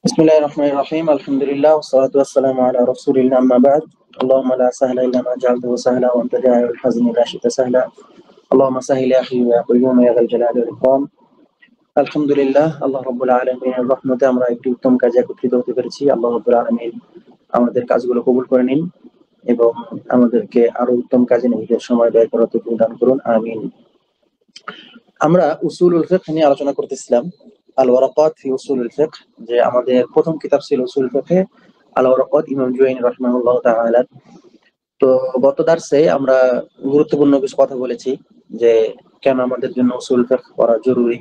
বিসমিল্লাহির রহমানির রহিম। আলহামদুলিল্লাহ ওয়াসসালাতু ওয়াসসালামু আলা রাসূলিল্লাহ, আম্মা বা'দ। আল্লাহুম্মা লা সাহলা ইল্লা মা জাআলতাহু সাহলা ওয়া আনতা জাআলুল হাযনি ইযা শি'তা সাহলা। আল্লাহুম্মা সাহ্হিল ইয়া হাইয়্যু ইয়া কাইয়্যুম ইয়া যাল জালালি ওয়াল ইকরাম। আলহামদুলিল্লাহ, আল্লাহ রাব্বুল আলামিনের রহমতে আমরা একটি উত্তম কাজে একত্রিত হতে পেরেছি। আল্লাহ রাব্বুল আলামিন আমাদের কাজগুলো কবুল করে নিন এবং আমাদেরকে আরো উত্তম কাজে নিজেদের সময় ব্যয় করার তৌফিক দান করুন, আমিন। আমরা উসুলুল ফিকহ নিয়ে আলোচনা করতেছিলাম। আল ওয়ারাকাত ফি উসুলুল ফিকহ, যে আমাদের প্রথম কিতাব ছিল উসুল ফিকহে আল ওয়ারাকাত, ইমাম জুওয়াইনি রাহিমাহুল্লাহ তাআলা। তো গত দার্সে আমরা গুরুত্বপূর্ণ কিছু কথা বলেছি, যে কেন আমাদের জন্য উসুল ফিকহ পড়া জরুরি,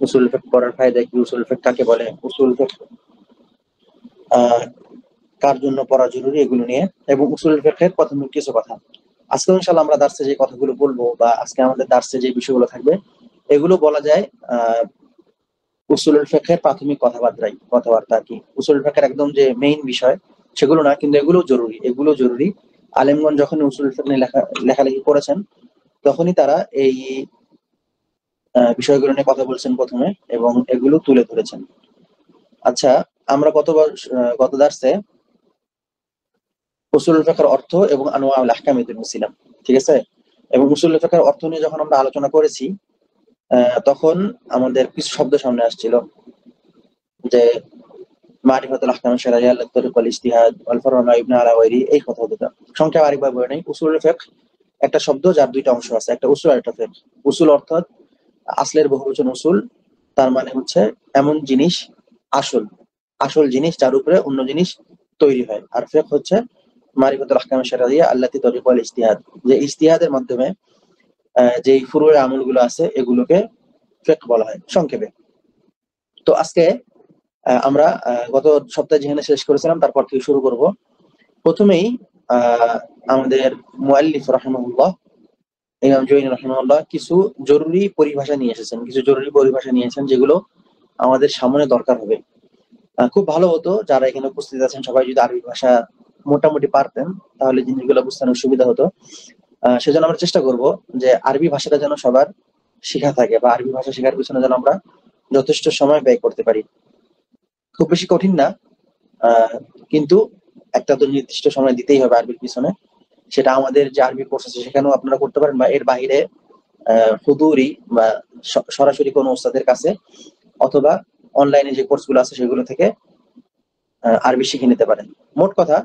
উসুল ফিকহ পড়ার ফায়দা কি, উসুল ফিকহ কাকে বলে, উসুল ফিকহ আহ কার জন্য পড়া জরুরি, এগুলো নিয়ে, এবং উসুল ফিকহের প্রাথমিক কিছু কথা। আজকে ইনশাআল্লাহ আমরা দার্সে যে কথাগুলো বলবো, বা আজকে আমাদের দার্সে যে বিষয়গুলো থাকবে, এগুলো বলা যায় উসুলুল ফিকহের প্রাথমিক কথাবার্তা আর কি। উসুলুল ফিকহের একদম যে মেইন বিষয় সেগুলো না, কিন্তু এগুলো জরুরি। আলেমগণ যখন উসুলুল ফিকহ নিয়ে লেখালেখি করেছেন, তখনই তারা এই বিষয়গুলো নিয়ে কথা বলছেন প্রথমে, এবং এগুলো তুলে ধরেছেন। আচ্ছা, আমরা গত দার্সে উসুলুল ফিকহের অর্থ এবং আনওয়াউল আহকাম ছিলাম, ঠিক আছে? এবং উসুলুল ফিকহের অর্থ নিয়ে যখন আমরা আলোচনা করেছি, তখন আমাদের কিছু শব্দ সামনে আসছিল, যে মারিফাতুল আহকাম শারঈয়া, তরিক ওয়াল ইজতিহাদ, ওয়াল ফারউ মা ইবনা আলা গায়রি, এই কথাগুলো সংক্ষেপে আরেকবার বলে নেই। উসুলুল ফিকহ একটা শব্দ যার দুইটা অংশ আছে, একটা উসুল আর একটা ফিকহ। উসুল অর্থাৎ আসলের বহুবচন উসুল, তার মানে হচ্ছে এমন জিনিস, আসল আসল জিনিস যার উপরে অন্য জিনিস তৈরি হয়। আর ফিকহ হচ্ছে মারিফাতুল আহকাম শারঈয়া আল্লাতী তরিক ওয়াল ইজতিহাদ, যে ইজতিহাদের মাধ্যমে যে ফুরু'এ আমলগুলো আছে, এগুলোকে ফিকহ বলা হয় সংক্ষেপে। তো আজকে আমরা গত সপ্তাহে যেখানে শেষ করেছিলাম তারপর থেকে শুরু করব। প্রথমেই আহ, আমাদের মুআল্লিফ রাহিমাহুল্লাহ, ইমাম জুওয়াইনি রাহিমাহুল্লাহ কিছু জরুরি পরিভাষা নিয়েছেন, যেগুলো আমাদের সামনে দরকার হবে। খুব ভালো হতো যারা এখানে উপস্থিত আছেন সবাই যদি আরবি ভাষা মোটামুটি পারতেন, তাহলে জিনিসগুলো বুঝতে অনেক সুবিধা হতো। সেজন্য আমরা চেষ্টা করব যে আরবি ভাষাটা যেন সবার শেখা থাকে, বা আরবি ভাষা শেখার পিছনে যেন আমরা যথেষ্ট সময় ব্যয় করতে পারি। খুব বেশি কঠিন না, আহ, কিন্তু একটা তো নির্দিষ্ট সময় দিতেই হবে আরবির পিছনে। সেটা আমাদের যে আরবি কোর্স আছে সেখানেও আপনারা করতে পারেন, বা এর বাইরে হুদুরি বা সরাসরি কোনো ওস্তাদের কাছে, অথবা অনলাইনে যে কোর্সগুলো আছে সেগুলো থেকে আরবি শিখে নিতে পারেন। মোট কথা,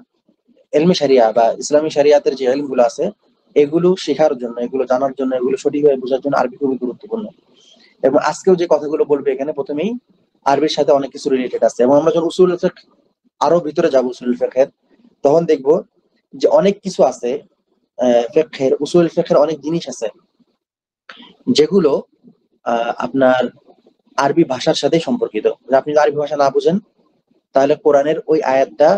এলমে শরিয়া বা ইসলামী শরিয়াতের যে এলমগুলো আছে, এগুলো শেখার জন্য, এগুলো জানার জন্য, এগুলো সঠিকভাবে বোঝার জন্য আরবি খুবই গুরুত্বপূর্ণ। এবং আজকেও যে কথাগুলো বলবো এখানে প্রথমেই আরবির সাথে অনেক কিছু রিলেটেড আছে। এবং আমরা যখন উসুল ফিকহ আরো ভিতরে যাবো উসুল ফিকহের, তখন দেখবো যে অনেক কিছু আছে, ফিকহের উসুল ফিকহের অনেক জিনিস আছে যেগুলো আপনার আরবি ভাষার সাথে সম্পর্কিত। যে আপনি যদি আরবি ভাষা না বুঝেন, তাহলে কোরআনের ওই আয়াতটা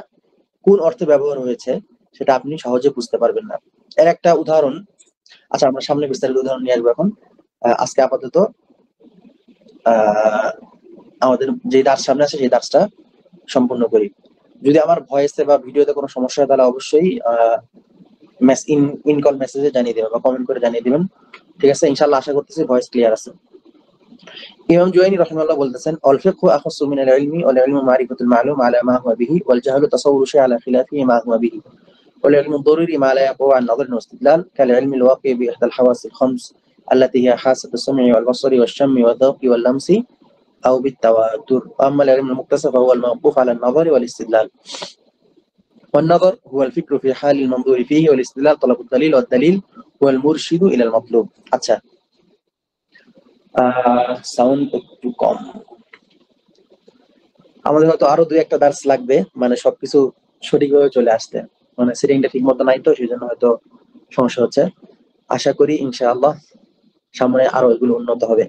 কোন অর্থে ব্যবহার হয়েছে সেটা আপনি সহজে বুঝতে পারবেন না। এর একটা উদাহরণ, আচ্ছা আমরা সামনে বিস্তারিত উদাহরণ নিয়ে আসবো এখন। আজকে আপাতত আহ আমাদের যে দার্স সামনে আছে সেই দার্সটা সম্পূর্ণ করি। যদি আমার ভয়েসে বা ভিডিওতে কোনো সমস্যা হয়, তাহলে অবশ্যই ইন কল মেসেজে জানিয়ে দিবেন বা কমেন্ট করে জানিয়ে দিবেন, ঠিক আছে? ইনশাআল্লাহ আশা করতেছি ভয়েস ক্লিয়ার আছে। ইমাম জুওয়াইনি রাহিমাহুল্লাহ বলতেছেন, আল ফিকহু আখাসসু মিনাল ইলমি, ওয়াল ইলমু মারিফাতুল মালুম আলা মা হুয়া বিহি, ওয়াল জাহলু তাসাওwুরু শাই'আন আলা খিলাফিহি মা হুয়া বিহি, ওয়াল ইলমু দারুরি মা লা ইয়াকুউ আন নাযরিন ওয়া ইসতিদলাল, কাল ইলমিল ওয়াকি' বি ইহদাল হাওয়াসিল খামস আল্লাতী হিয়া হাসাতুস সাম'i ওয়াল বাসারি ওয়াশ শাম্মি ওয়াদ যাওqi ওয়াল লামসি আও বিত তাওয়াতুর। আম্মা আল ইলমুল মুকতাসাব ফাহুয়া আল মাওকুফ আলা আন-নাযরি ওয়াল ইসতিদলাল। والنظر هو الفكر في حال المنظور فيه، والاستدلال طلب الدليل، والدليل هو المرشد إلى المطلوب. আচ্ছা, সাউন্ড একটু কম। আমাদের হয়তো আরো দুই একটা দার্স লাগবে, মানে সবকিছু সঠিকভাবে চলে আসতে, মানে সেটিংটা ঠিক মতো নাই, তো সেই জন্য হয়তো সমস্যা হচ্ছে। আশা করি ইনশাআল্লাহ সামনে আরো এগুলো উন্নত হবে।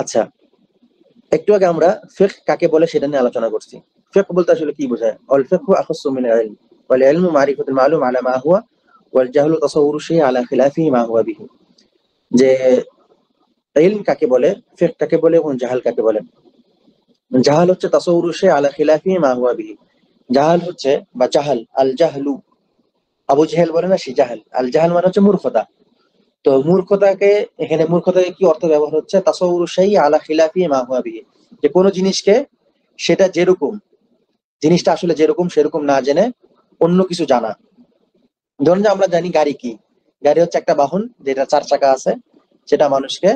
আচ্ছা, একটু আগে আমরা ফিকহ কাকে বলে সেটা নিয়ে আলোচনা করছি। ফিকহ বলতে আসলে কি বোঝায়? আল ফিকহু আখাসসু মিনাল ইলম, ওয়াল ইলমু মারিফাতুল মালুম আলা মা হুয়া, ওয়াল জাহলু তাসাওwুরু শাই'আন আলা খিলাফিহি মা হুয়া বিহি। যে ইলম কাকে বলে, ফিকহ কাকে বলে, এবং জাহাল কাকে বলে। জাহাল হচ্ছে তাসাউরুশে আলা খিলাফি মা হুয়া বিহি। জাহাল হচ্ছে, বা জাহাল, আল জাহলু, আবু জেহেল বলে না সে জাহাল। আল জাহাল মানে হচ্ছে মূর্খতা। তো মূর্খতাকে, এখানে মূর্খতাকে কি অর্থ ব্যবহার হচ্ছে? তাসাউরুশে আলা খিলাফি মা হুয়া বিহি, যে কোনো জিনিসকে সেটা যেরকম, জিনিসটা আসলে যেরকম সেরকম না জেনে অন্য কিছু জানা। ধরুন যে আমরা জানি গাড়ি কি, গাড়ি হচ্ছে একটা বাহন যেটা 4 চাকা আছে, সেটা মানুষকে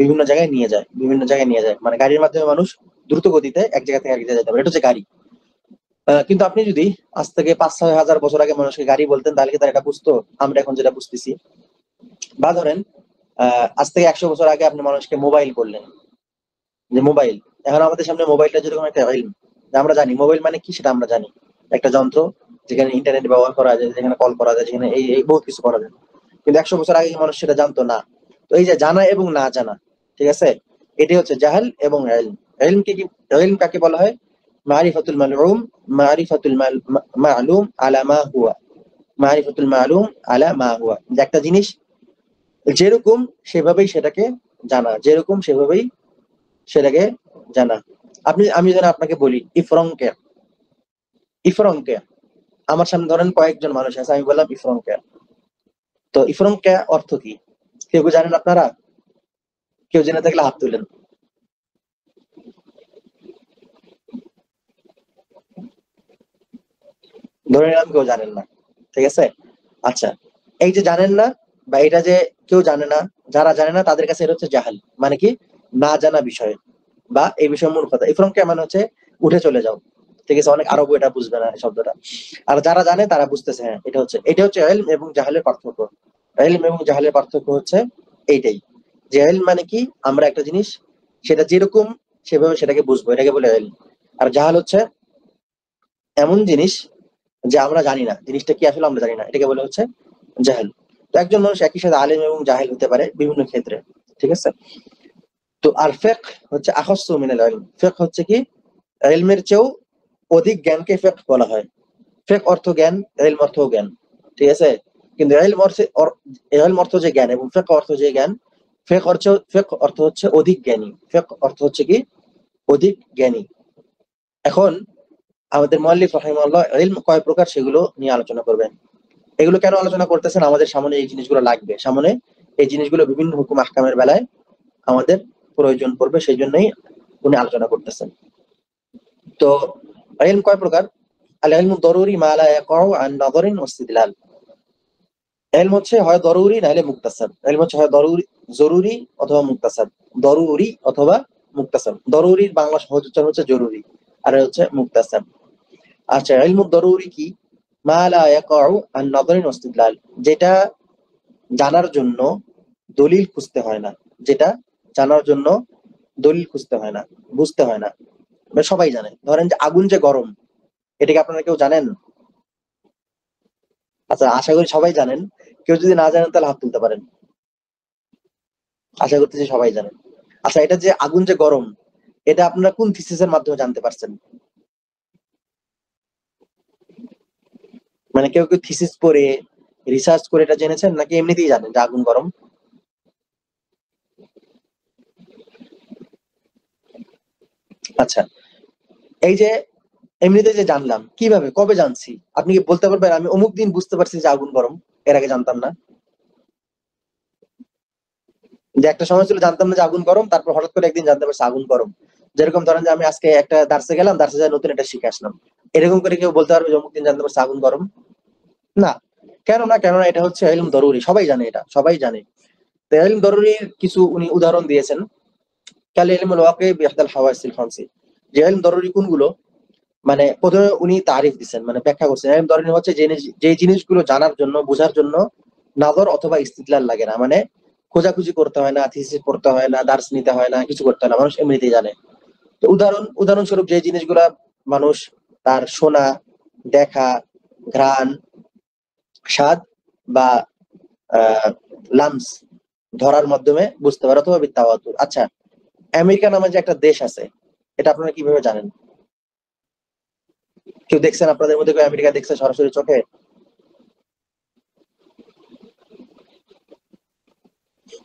বিভিন্ন জায়গায় নিয়ে যায়, বিভিন্ন জায়গায় নিয়ে যায়, মানে গাড়ির মাধ্যমে মানুষ দ্রুত গতিতে এক জায়গা থেকে আরেক জায়গায় যেতে পারে, এটা হচ্ছে গাড়ি। কিন্তু আপনি যদি আজ থেকে 5-6 হাজার বছর আগে মানুষকে গাড়ি বলতেন, তাহলে কি তারা এটা বুঝতো আমরা এখন যেটা বুঝতেছি? বা ধরেন আজ থেকে 100 বছর আগে আপনি মানুষকে মোবাইল বললেন, যে মোবাইল, এখন আমাদের সামনে মোবাইলটা যেরকম একটা ইলম, আমরা জানি মোবাইল মানে কি সেটা আমরা জানি, একটা যন্ত্র যেখানে ইন্টারনেট ব্যবহার করা যায়, যেখানে কল করা যায়, যেখানে এই এই বহুত কিছু করা যায়। কিন্তু 100 বছর আগে মানুষ সেটা জানতো না। তো এই যে জানা এবং না জানা, ঠিক আছে, এটি হচ্ছে জাহাল এবং ইলম। ইলম কি, ইলম কাকে বলা হয়? মারিফাতুল মালউম, মারিফাতুল মালুম আলা মা হুয়া, মারিফাতুল মালুম আলা মা হুয়া, যে একটা জিনিস যেরকম সেভাবেই সেটাকে জানা, যেরকম সেভাবেই সেটাকে জানা। আমি যেন আপনাকে বলি ইফরংকে, ইফরংকে, আমার সামনে ধরেন কয়েকজন মানুষ আছে, আমি বললাম ইফরংকে, তো ইফরংকে অর্থ কি? কেউ কেউ জানেন আপনারা? কেউ জেনে থাকলে হাত তুলেন। ধরে নিলাম কেউ জানেন না, ঠিক আছে। আচ্ছা, এই যে জানেন না, বা এটা যে কেউ জানে না, যারা জানে না তাদের কাছে এটা হচ্ছে জাহাল, মানে কি, না জানা বিষয়, বা এই বিষয়ে মূর্খতা। ইফরংকে মানে হচ্ছে উঠে চলে যাও, ঠিক আছে। অনেক আরব এটা বুঝবে না এই শব্দটা, আর যারা জানে তারা বুঝতেছে, হ্যাঁ এটা হচ্ছে ইলম এবং জাহালের পার্থক্য। ইলম এবং জাহালের পার্থক্য হচ্ছে এইটাই, যে ইলম মানে কি, আমরা একটা জিনিস সেটা যেরকম সেভাবে সেটাকে বুঝবো, এটাকে বলে ইলম। আর জাহাল হচ্ছে এমন জিনিস যে আমরা জানি না, জিনিসটা কি আসলে আমরা জানি না, এটাকে বলে হচ্ছে জাহেল। তো একজন মানুষ একই সাথে আলেম এবং জাহেল হতে পারে বিভিন্ন ক্ষেত্রে, ঠিক আছে। তো আর ফিকহ হচ্ছে আখাসসু মিনাল ইলম, ফিকহ হচ্ছে কি, ইলমের চেয়েও অধিক জ্ঞানকে ফিকহ বলা হয়। ফিকহ অর্থ জ্ঞান, ইলম অর্থ জ্ঞান, ঠিক আছে। কিন্তু ইলম অর্থ যে জ্ঞান এবং ফিকহ অর্থ যে জ্ঞান, ফিকহ অর্থ হচ্ছে অধিক জ্ঞানী, ফিকহ অর্থ হচ্ছে কি, অধিক জ্ঞানী। এখন আমাদের মুআল্লিফ রাহিমাহুল্লাহ ইলম কয় প্রকার সেগুলো নিয়ে আলোচনা করবেন। এগুলো কেন আলোচনা করতেছেন? আমাদের সামনে এই জিনিসগুলো লাগবে, সামনে এই জিনিসগুলো বিভিন্ন হুকুম আহকামের বেলায় আমাদের প্রয়োজন পড়বে, সেই জন্যই উনি আলোচনা করতেছেন। তো ইলম কয় প্রকার? আল ইলমু দরুরি মা লা ইয়াকাউ আন নাযারিন ওয়া ইসতিদলাল। ইলম হচ্ছে হয় দরুরি না হলে মুক্তাসাব। ইলম হচ্ছে হয় জরুরি অথবা মুক্তাসাব। দরুরি অথবা মুক্তাসাব। দরুরির বাংলা সহজ উচ্চারণ হচ্ছে জরুরি, আর হচ্ছে মুক্তাসাব। আচ্ছা, ইলমু দরুরি কি? মা লা ইয়াকাউ আন নাযারিন ওয়া ইসতিদলাল, যেটা জানার জন্য দলিল খুঁজতে হয় না, যেটা জানার জন্য দলিল খুঁজতে হয় না, বুঝতে হয় না, মানে সবাই জানে। ধরেন যে আগুন যে গরম, এটা কি আপনারা কেউ জানেন? আচ্ছা, আশা করি সবাই জানেন। কেউ যদি না জানেন তাহলে হাত তুলতে পারেন। আশা করতেছি সবাই জানেন। আচ্ছা, এটা যে আগুন যে গরম, এটা আপনারা কোন থিসিসের মাধ্যমে জানতে পারছেন? মানে কেউ কেউ থিসিস পড়ে, রিসার্চ করে এটা জেনেছেন, নাকি এমনিতেই জানেন যে আগুন গরম? আচ্ছা, এই যে এমনিতে যে জানলাম, কিভাবে, কবে জানছি? আপনি কি বলতে পারবেন আমি অমুক দিন বুঝতে পারছি যে আগুন গরম, এর আগে জানতাম না? যে একটা সময় ছিল জানতাম না যে আগুন গরম, তারপর হঠাৎ করে একদিন জানতে পারছি আগুন গরম। যেরকম ধরেন যে আমি আজকে একটা দার্সে গেলাম, দার্সে যাই নতুন একটা শিখে আসলাম, এরকম করে কেউ বলতে পারবে যে অমুক দিন জানতে পারছি আগুন গরম? না। কেন না? কেননা এটা হচ্ছে ইলম দরুরি, সবাই জানে, এটা সবাই জানে। তো ইলম দরুরির কিছু উনি উদাহরণ দিয়েছেন। কাল ইলমুল ওয়াকি বিইহদাল হাওয়াসিল খামসি, যে ইলম দরুরি কোনগুলো, মানে প্রথমে উনি তারিফ দিচ্ছেন, মানে ব্যাখ্যা করছেন। ইলম দরুরি হচ্ছে যে জিনিসগুলো জানার জন্য, বোঝার জন্য নাযর অথবা ইস্তিদলাল লাগে না, মানে খোঁজাখুঁজি করতে হয় না, থিসিস পড়তে হয় না, দার্স নিতে হয় না, কিছু করতে হয় না, মানুষ এমনিতেই জানে। তো উদাহরণস্বরূপ যে জিনিসগুলা মানুষ তার শোনা, দেখা, ঘ্রাণ, স্বাদ, বা লামস, ধরার মাধ্যমে বুঝতে পারে, অথবা বিত্তাওয়াতুর। আচ্ছা, আমেরিকা নামে যে একটা দেশ আছে, এটা আপনারা কিভাবে জানেন? কেউ দেখছেন আপনাদের মধ্যে, কেউ আমেরিকা দেখছে সরাসরি চোখে?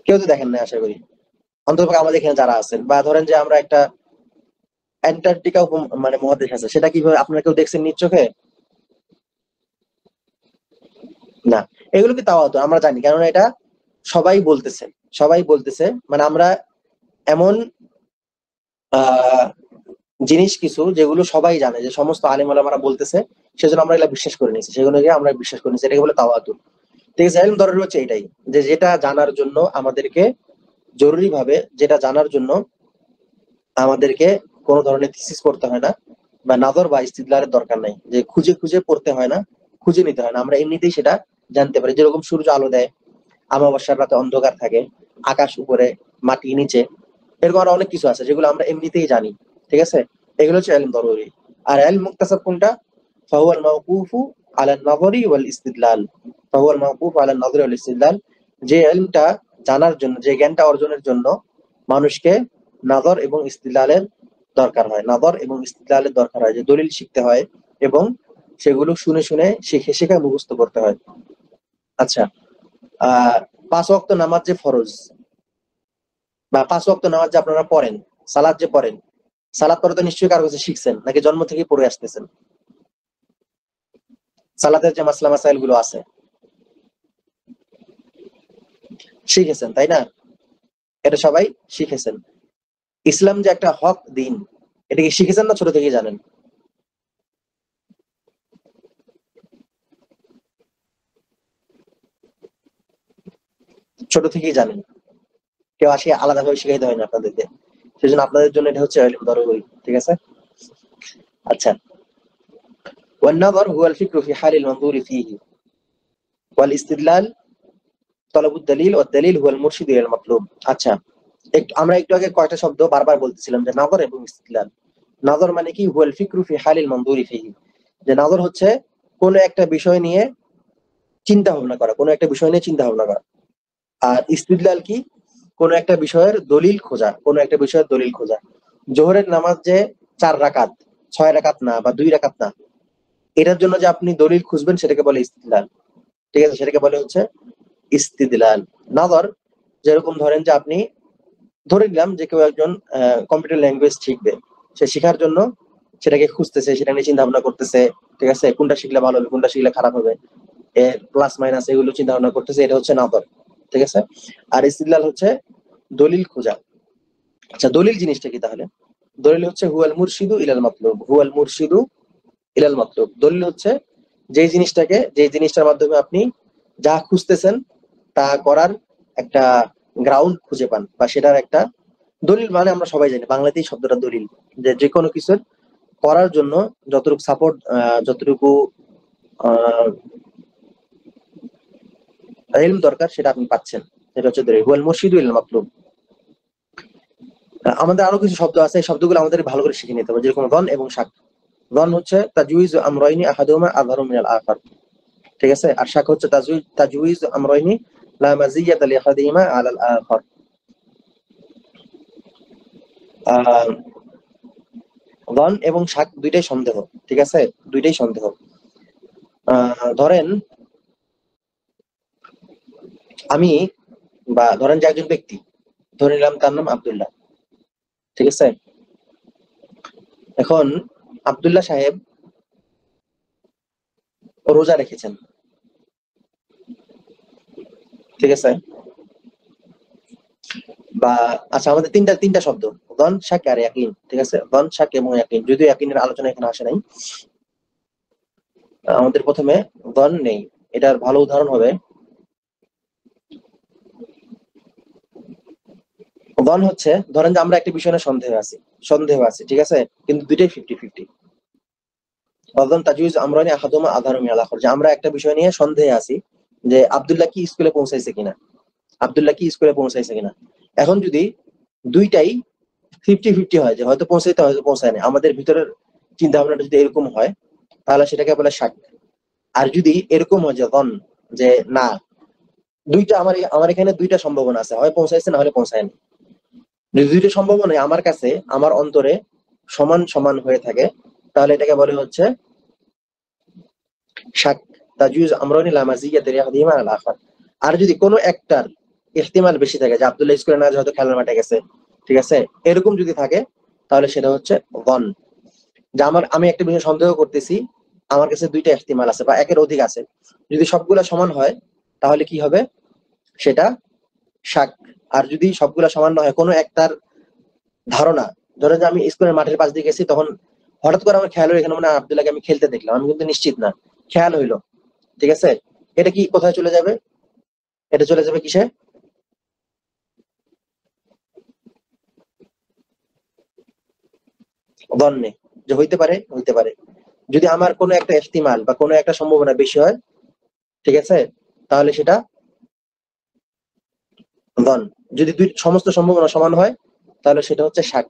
কেউ তো দেখেন না আশা করি, অন্ততপক্ষে আমাদের এখানে যারা আছেন। বা ধরেন যে আমরা একটা অ্যান্টার্কটিকা মানে মহাদেশ আছে, সেটা কিভাবে আপনারা কেউ দেখছেন নিজ চোখে? না। এগুলো কি তাওয়াতুর, আমরা জানি, কেননা এটা সবাই বলতেছে, সবাই বলতেছে, মানে আমরা এমন আহ জিনিস কিছু যেগুলো সবাই জানে, যে সমস্ত আলেম ওলামারা বলতেছে, সেজন্য আমরা এগুলা বিশ্বাস করে নিয়েছি, সেগুলোকে আমরা বিশ্বাস করে নিয়েছি, এটাকে বলে তাওয়াতুর। ঠিক আছে, ইলম দরুরি হচ্ছে এটাই, যে যেটা জানার জন্য আমাদেরকে জরুরি ভাবে, যেটা জানার জন্য আমাদেরকে কোনো ধরনের থিসিস করতে হয় না, বা নাদর বা ইস্তিদলারের দরকার নাই, যে খুঁজে খুঁজে পড়তে হয় না, খুঁজে নিতে হয় না, আমরা এমনিতেই সেটা জানতে পারি। যেরকম সূর্য আলো দেয়, আমাবস্যার রাতে অন্ধকার থাকে, আকাশ উপরে, মাটি নিচে, এরকম আরো অনেক কিছু আছে যেগুলো আমরা এমনিতেই জানি। ঠিক আছে, এগুলো হচ্ছে ইলম দরুরি। আর ইলম মুকতাসাব কোনটা? ফাহুয়াল মাওকুফু আলা নাযরি ওয়াল ইস্তিদলাল। ফাহুয়াল মাওকুফু আলা নাযরি ওয়াল ইস্তিদলাল, যে ইলমটা জানার জন্য, যে জ্ঞানটা অর্জনের জন্য মানুষকে নাযর এবং ইস্তিদলালের দরকার হয়, নাযর এবং ইস্তিদলালের দরকার হয়, যে দলিল শিখতে হয় এবং সেগুলো শুনে শুনে শিখে শিখে মুখস্থ করতে হয়। আচ্ছা, আহ 5 ওয়াক্ত নামাজ যে ফরজ, বা 5 ওয়াক্ত নামাজ যে আপনারা পড়েন, সালাদ যে পড়েন, সালাদ পড়ে তো নিশ্চয়ই কারো কাছে শিখছেন, নাকি জন্ম থেকেই পড়ে আসতেছেন? সালাদের যে মাসলা মাসাইল গুলো আছে, শিখেছেন তাই না? এটা সবাই শিখেছেন। ইসলাম যে একটা হক দিন, এটা কি শিখেছেন না ছোট থেকেই জানেন? ছোট থেকেই জানেন, কেউ আসে আলাদা ভাবে শিখাইতে হয় না আপনাদেরকে। সেজন্য আপনাদের জন্য এটা হচ্ছে ইলম দরুরি। ঠিক আছে, আচ্ছা। والنظر هو الفكر في حال المنظور فيه، والاستدلال طلب الدليل، والدليل هو المرشد الى المطلوب। আচ্ছা, আমরা একটু আগে কয়টা শব্দ বারবার বলতেছিলাম, যে নাযর এবং ইস্তিদলাল। নাযর মানে কি? হুয়াল ফিকরু ফি হালিল মানযুরি ফিহি, যে নাযর হচ্ছে কোন একটা বিষয় নিয়ে চিন্তা ভাবনা করা, কোন একটা বিষয় নিয়ে চিন্তা ভাবনা করা। আর ইস্তিদলাল কি? কোন একটা বিষয়ের দলিল খোঁজা, কোন একটা বিষয়ের দলিল খোঁজা। জোহরের নামাজ যে 4 রাকাত, 6 রাকাত না, বা 2 রাকাত না, এটার জন্য যে আপনি দলিল খুঁজবেন, সেটাকে বলে ইস্তিদলাল। ঠিক আছে, সেটাকে বলে হচ্ছে ইস্তিদলাল। নাযর, যেরকম ধরেন যে আপনি, ধরে নিলাম যে কেউ একজন কম্পিউটার ল্যাঙ্গুয়েজ শিখবে, সে শেখার জন্য সেটাকে খুঁজতেছে, সেটা নিয়ে চিন্তা ভাবনা করতেছে। ঠিক আছে, কোনটা শিখলে ভালো হবে, কোনটা শিখলে খারাপ হবে, এর প্লাস মাইনাস এগুলো চিন্তা ভাবনা করতেছে, এটা হচ্ছে নাযর। ঠিক আছে, আর ইস্তিদলাল হচ্ছে দলিল খোঁজা। আচ্ছা, দলিল জিনিসটা কি তাহলে? দলিল হচ্ছে হুয়াল মুরশিদু ইলাল মাতলুব, হুয়াল মুরশিদু ইলাল মাতলুব। দলিল হচ্ছে যে জিনিসটার মাধ্যমে আপনি যা খুঁজতেছেন তা করার একটা গ্রাউন্ড খুঁজে পান, বা সেটার একটা দলিল। মানে আমরা সবাই জানি বাংলাতেই শব্দটা দলিল, যে যে কোনো কিছুর করার জন্য যতটুকু সাপোর্ট, যতটুকু ইলম দরকার, সেটা আপনি পাচ্ছেন, সেটা হচ্ছে দলিল। হুয়াল মুরশিদু ইলাল মাতলুব। আমাদের আরো কিছু শব্দ আছে, এই শব্দগুলো আমাদের ভালো করে শিখে নিতে হবে, যেরকম রন এবং শাক। রন হচ্ছে তাজউইজ আমরাইনি আহাদুহুমা আযহারু মিনাল আখার। ঠিক আছে, আর শাক হচ্ছে তাজউইজ আমরাইনি লা মাজিয়াতা লিআহাদিহিমা আলাল আখার। আহ রন এবং শাক দুইটাই সন্দেহ। ঠিক আছে, দুইটাই সন্দেহ। ধরেন আমি, বা ধরেন যে একজন ব্যক্তি, ধরে নিলাম তার নাম আব্দুল্লাহ। ঠিক আছে, এখন আব্দুল্লাহ সাহেব রোজা রেখেছেন। ঠিক আছে, বা আচ্ছা, আমাদের তিনটা তিনটা শব্দ, দন শাক আর ইয়াকিন। ঠিক আছে, দন শাক এবং ইয়াকিন, যদিও ইয়াকিনের আলোচনা এখানে আসে নাই। আমাদের প্রথমে দন নেই, এটার ভালো উদাহরণ হবে, দন হচ্ছে, ধরেন যে আমরা একটা বিষয় নিয়ে সন্দেহ আছে, ঠিক আছে, কিন্তু দুইটাই 50-50। অদন তাজউইজ আমরানি আহাদুমা আযহারু মিনাল আখার, যে আমরা একটা বিষয় নিয়ে সন্দেহে আছি, যে আব্দুল্লাহ কি স্কুলে পৌঁছাইছে কিনা, আব্দুল্লাহ কি স্কুলে পৌঁছাইছে কিনা। এখন যদি দুইটাই 50-50 হয়, যে হয়তো পৌঁছাইতে, হয়তো পৌঁছায় না, আমাদের ভিতরের চিন্তা ভাবনাটা যদি এরকম হয়, তাহলে সেটাকে বলে শাক। আর যদি এরকম হয় যে যে না, দুইটা আমার আমার এখানে দুইটা সম্ভাবনা আছে, হয় পৌঁছাইছে, না হলে পৌঁছায়নি। যদি দুইটা সম্ভাবনা আমার কাছে, আমার অন্তরে সমান সমান হয়ে থাকে, তাহলে এটাকে বলে হচ্ছে শাক। তাজউইজ আমরানি লা মাজিয়াতা লিআহাদিহিমা আলাল আখার। আর যদি কোনো একটার ইহতিমাল বেশি থাকে, যে আব্দুল্লাহ স্কুলে না যায়, হয়তো খেলার মাঠে গেছে, ঠিক আছে, এরকম যদি থাকে, তাহলে সেটা হচ্ছে গন। যে আমি একটা বিষয় সন্দেহ করতেছি, আমার কাছে দুইটা ইহতিমাল আছে বা একের অধিক আছে, যদি সবগুলা সমান হয়, তাহলে কি হবে? সেটা শাক। আর যদি সবগুলা সমান না হয়, কোনো একটার ধারণা ধরো যে আমি স্কুলের মাঠের পাশ দিয়ে গেছি, তখন হঠাৎ করে আমার খেয়াল হলো এখানে মানে আব্দুল্লাহকে আমি খেলতে দেখলাম, আমি কিন্তু নিশ্চিত না, খেয়াল হইলো, ঠিক আছে? এটা কি কোথায় চলে যাবে? এটা চলে যাবে কিসে? দন্নে, যে হইতে পারে, হইতে পারে। যদি আমার কোনো একটা ইহতিমাল বা কোনো একটা সম্ভাবনা বেশি হয়, ঠিক আছে, তাহলে সেটা দন। যদি দুই সমস্ত সম্ভাবনা সমান হয়, তাহলে সেটা হচ্ছে শাক।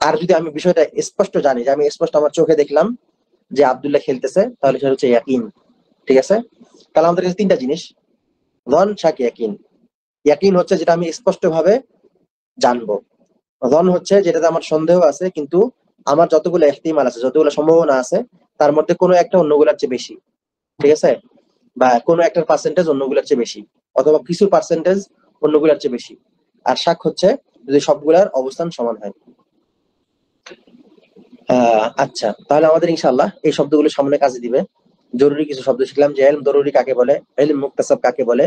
আর যদি আমি বিষয়টা স্পষ্ট জানি, যে আমি স্পষ্ট আমার চোখে দেখলাম যে আব্দুল্লাহ খেলতেছে, তাহলে সেটা হচ্ছে ইয়াকিন, ঠিক আছে? তাহলে আমাদের কাছে তিনটা জিনিস, দন, শাক, ইয়াকিন। ইয়াকিন হচ্ছে যেটা আমি স্পষ্ট ভাবে জানবো। দন হচ্ছে যেটাতে আমার সন্দেহ আছে, কিন্তু আমার যতগুলো ইহতিমাল আছে, যতগুলো সম্ভাবনা আছে, তার মধ্যে কোনো একটা অন্যগুলোর চেয়ে বেশি, ঠিক আছে? বা কোনো একটার পার্সেন্টেজ অন্যগুলোর চেয়ে বেশি, অথবা কিছু পার্সেন্টেজ অন্যগুলোর চেয়ে বেশি। আর শাক হচ্ছে যদি সবগুলার অবস্থান সমান হয়। আচ্ছা, তাহলে আমাদের ইনশাআল্লাহ এই শব্দগুলো সামনে কাজে দিবে। জরুরি কিছু শব্দ শিখলাম, যে ইলম দরুরি কাকে বলে, ইলম মুকতাসাব কাকে বলে,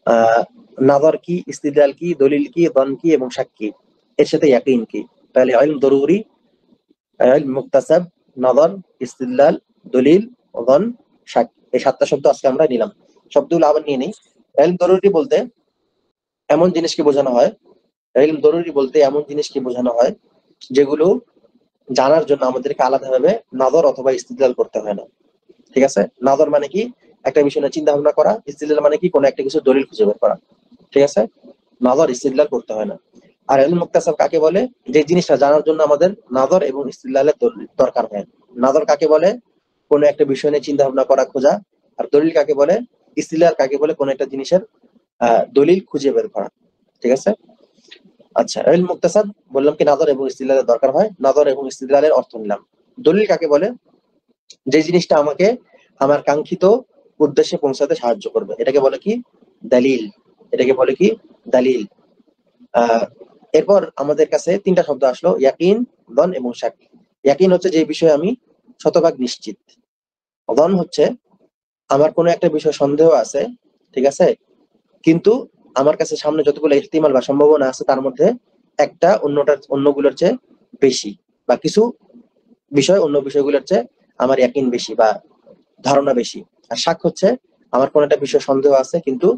আহ নাযর কি, ইস্তিদলাল কি, দলিল কি, দন কি এবং শাক কি, এর সাথে ইয়াকিন কি। তাহলে ইলম দরুরি, ইলম মুকতাসাব, নাযর, ইস্তিদলাল, দলিল, দন, শাক, এই সাতটা শব্দ আজকে আমরা নিলাম। শব্দগুলো আবার নিয়ে নিই। ইলম দরুরি বলতে এমন জিনিসকে বোঝানো হয়, ইলম দরুরি বলতে এমন জিনিসকে বোঝানো হয় যেগুলো জানার জন্য আমাদেরকে আলাদাভাবে নাযর অথবা ইস্তিদলাল করতে হয় না, ঠিক আছে? নাযর মানে কি, একটা বিষয় নিয়ে চিন্তা ভাবনা করা। ইস্তিদলাল মানে কি, কোনো একটা কিছু দলিল খুঁজে বের করা, ঠিক আছে? নাযর ইস্তিদলাল করতে হয় না। আর ইলম মুকতাসাব কাকে বলে, যে জিনিসটা জানার জন্য আমাদের নাযর এবং ইস্তিদলালের দরকার হয়। নাযর কাকে বলে, কোনো একটা বিষয় নিয়ে চিন্তা ভাবনা করা, খোঁজা। আর দলিল কাকে বলে, ইস্তিদলাল কাকে বলে, কোনো একটা জিনিসের দলিল খুঁজে বের করা, ঠিক আছে? আচ্ছা, ইলম মুকতাসাব বললাম কি নাযর এবং ইস্তিদলালের দরকার হয়, নাযর এবং ইস্তিদলালের অর্থ নিলাম। দলিল কাকে বলে, যে জিনিসটা আমাকে আমার কাঙ্ক্ষিত উদ্দেশ্যে পৌঁছাতে সাহায্য করবে, এটাকে বলে কি, দালিল। এটাকে বলে কি, দালিল। আহ এরপর আমাদের কাছে তিনটা শব্দ আসলো, ইয়াকিন, দন এবং শাক। ইয়াকিন হচ্ছে যে বিষয়ে আমি শতভাগ নিশ্চিত। দন হচ্ছে আমার কোনো একটা বিষয় সন্দেহ আছে, ঠিক আছে, কিন্তু আমার কাছে সামনে যতগুলো ইহতিমাল বা সম্ভাবনা আছে, তার মধ্যে একটা অন্যগুলোর চেয়ে বেশি, বা কিছু বিষয় অন্য বিষয়গুলোর চেয়ে আমার ইয়াকিন বেশি বা ধারণা বেশি। আর শাক হচ্ছে আমার কোন একটা বিষয় সন্দেহ আছে, কিন্তু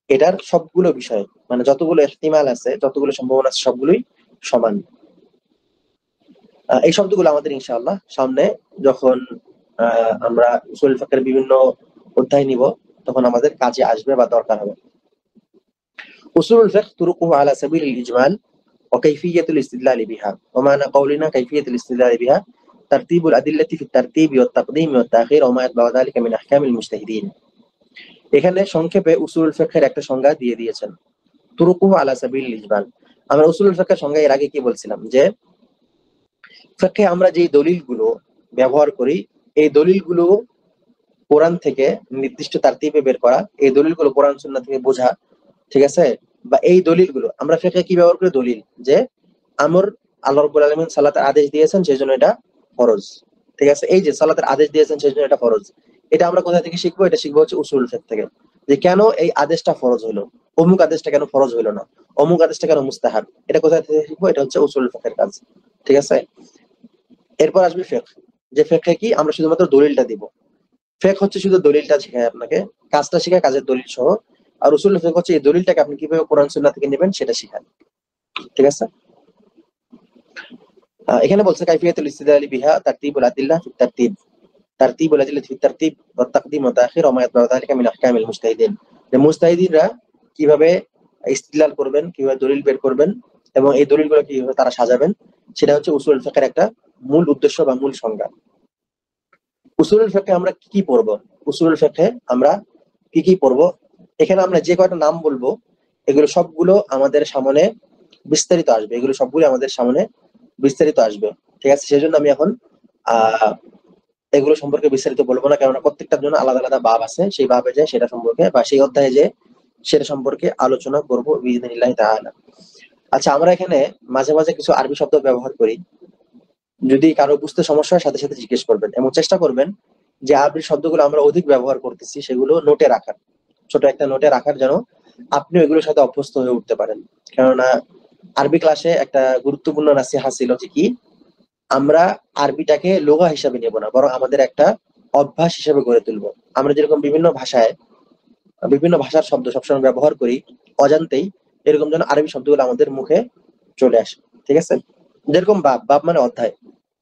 এটার সবগুলো বিষয়, মানে যতগুলো ইহতিমাল আছে, যতগুলো সম্ভাবনা আছে, সবগুলোই সমান। এই শব্দগুলো আমাদের ইনশাআল্লাহ সামনে যখন আমরা উসুল ফিকহের বিভিন্ন অধ্যায় নিব, তখন আমাদের কাজে আসবে বা দরকার হবে। উসুলুল ফিকহ তুরুকুহু আলা সাবিলিল ইজমাল ওয়া কাইফিয়াতুল ইস্তিদলাল বিহা ওয়া মা'না কাওলিনা কাইফিয়াতুল ইস্তিদলাল বিহা তারতিবুল আদিল্লাতি ফিত তারতিব ওয়াত তাকদীম ওয়াত তাখির ওয়া মা ইয়াতবাউ যালিকা মিন আহকামিল মুজতাহিদিন। এখানে সংক্ষেপে উসুলুল ফিকহের একটা সংজ্ঞা দিয়ে দিয়েছেন, তুরুকুহু আলা সাবিলিল ইজমাল। আমরা উসুলুল ফিকহের সংজ্ঞা এর আগে কি বলছিলাম, যে ফিকহে আমরা যে দলিলগুলো ব্যবহার করি, এই দলিলগুলো কোরআন থেকে নির্দিষ্ট তারতিবে বের করা, এই দলিলগুলো কোরআন সুন্নাহ থেকে বোঝা, ঠিক আছে? বা এই দলিলগুলো আমরা ফিকহে কি ব্যবহার করি, দলিল, যে আমর, আল্লাহ রাব্বুল আলামিন সালাতের আদেশ দিয়েছেন সেজন্য এটা ফরজ, ঠিক আছে? এই যে সালাতের আদেশ দিয়েছেন সেজন্য এটা ফরজ, এটা আমরা কোথা থেকে শিখবো? এটা শিখবো হচ্ছে উসুল ফিকহ থেকে, যে কেন এই আদেশটা ফরজ হলো, অমুক আদেশটা কেন ফরজ হলো না, অমুক আদেশটা কেন মুস্তাহাব, এটা কোথা থেকে শিখবো? এটা হচ্ছে উসুল ফিকহের কাজ, ঠিক আছে? এরপর আসবে ফিকহ, যে ফিকহে কি, আমরা শুধুমাত্র দলিলটা দিব। ফিকহ হচ্ছে শুধু দলিলটা শেখায় আপনাকে, কাজটা শেখায়, কাজের দলিল সহ। আর উসুল ফিকহ হচ্ছে এই দলিলটাকে আপনি কিভাবে কোরআন সুন্নাহ থেকে নেবেন সেটা শেখায়, ঠিক আছে? এখানে বলছে কাইফিয়াতুল ইস্তিদলাল বিহা তারতিবুল আদিল্লাহ ফিত তারতিব, তারতিবুল আদিল্লাহ ফিত তারতিব ওয়াত তাকদীম ওয়া তাখির ওয়া মা ইয়াতবাউ যালিকা মিন আহকামিল মুজতাহিদিন। যে মুজতাহিদিনরা কিভাবে ইস্তিদলাল করবেন, কিভাবে দলিল বের করবেন, এবং এই দলিলগুলো কিভাবে তারা সাজাবেন, সেটা হচ্ছে উসুল ফিকহের একটা মূল উদ্দেশ্য বা মূল সংজ্ঞা। উসুলুল ফিকহে আমরা কি কি পড়বো? উসুলুল ফিকহে আমরা কি কি পড়বো? এখানে আমরা যে কয়টা নাম বলবো, এগুলো সবগুলো আমাদের সামনে বিস্তারিত আসবে, এগুলো সবগুলো আমাদের সামনে বিস্তারিত আসবে, ঠিক আছে? সেজন্য আমি এখন আহ এগুলো সম্পর্কে বিস্তারিত বলবো না, কেননা প্রত্যেকটার জন্য আলাদা আলাদা বাব আছে, সেই বাবে যে সেটা সম্পর্কে বা সেই অধ্যায়ে যে সেটা সম্পর্কে আলোচনা করবো বিইذنিল্লাহি তাআলা। আচ্ছা, আমরা এখানে মাঝে মাঝে কিছু আরবি শব্দ ব্যবহার করি, যদি কারো বুঝতে সমস্যা হয় সাথে সাথে জিজ্ঞেস করবেন, এবং চেষ্টা করবেন যে আরবি শব্দগুলো আমরা অধিক ব্যবহার করতেছি সেগুলো নোটে রাখার, ছোট একটা নোটে রাখার, যেন আপনি এগুলোর সাথে অভ্যস্ত হয়ে উঠতে পারেন। কেননা আরবি ক্লাসে একটা গুরুত্বপূর্ণ নাসিহা ছিল যে কি, আমরা আরবিটাকে লোগা হিসাবে নেব না, বরং আমাদের একটা অভ্যাস হিসেবে গড়ে তুলবো। আমরা যেরকম বিভিন্ন ভাষার শব্দ সবসময় ব্যবহার করি অজান্তেই, এরকম যেন আরবি শব্দগুলো আমাদের মুখে চলে আসে। ঠিক আছে? যেরকম বাব, বাব মানে অধ্যায়।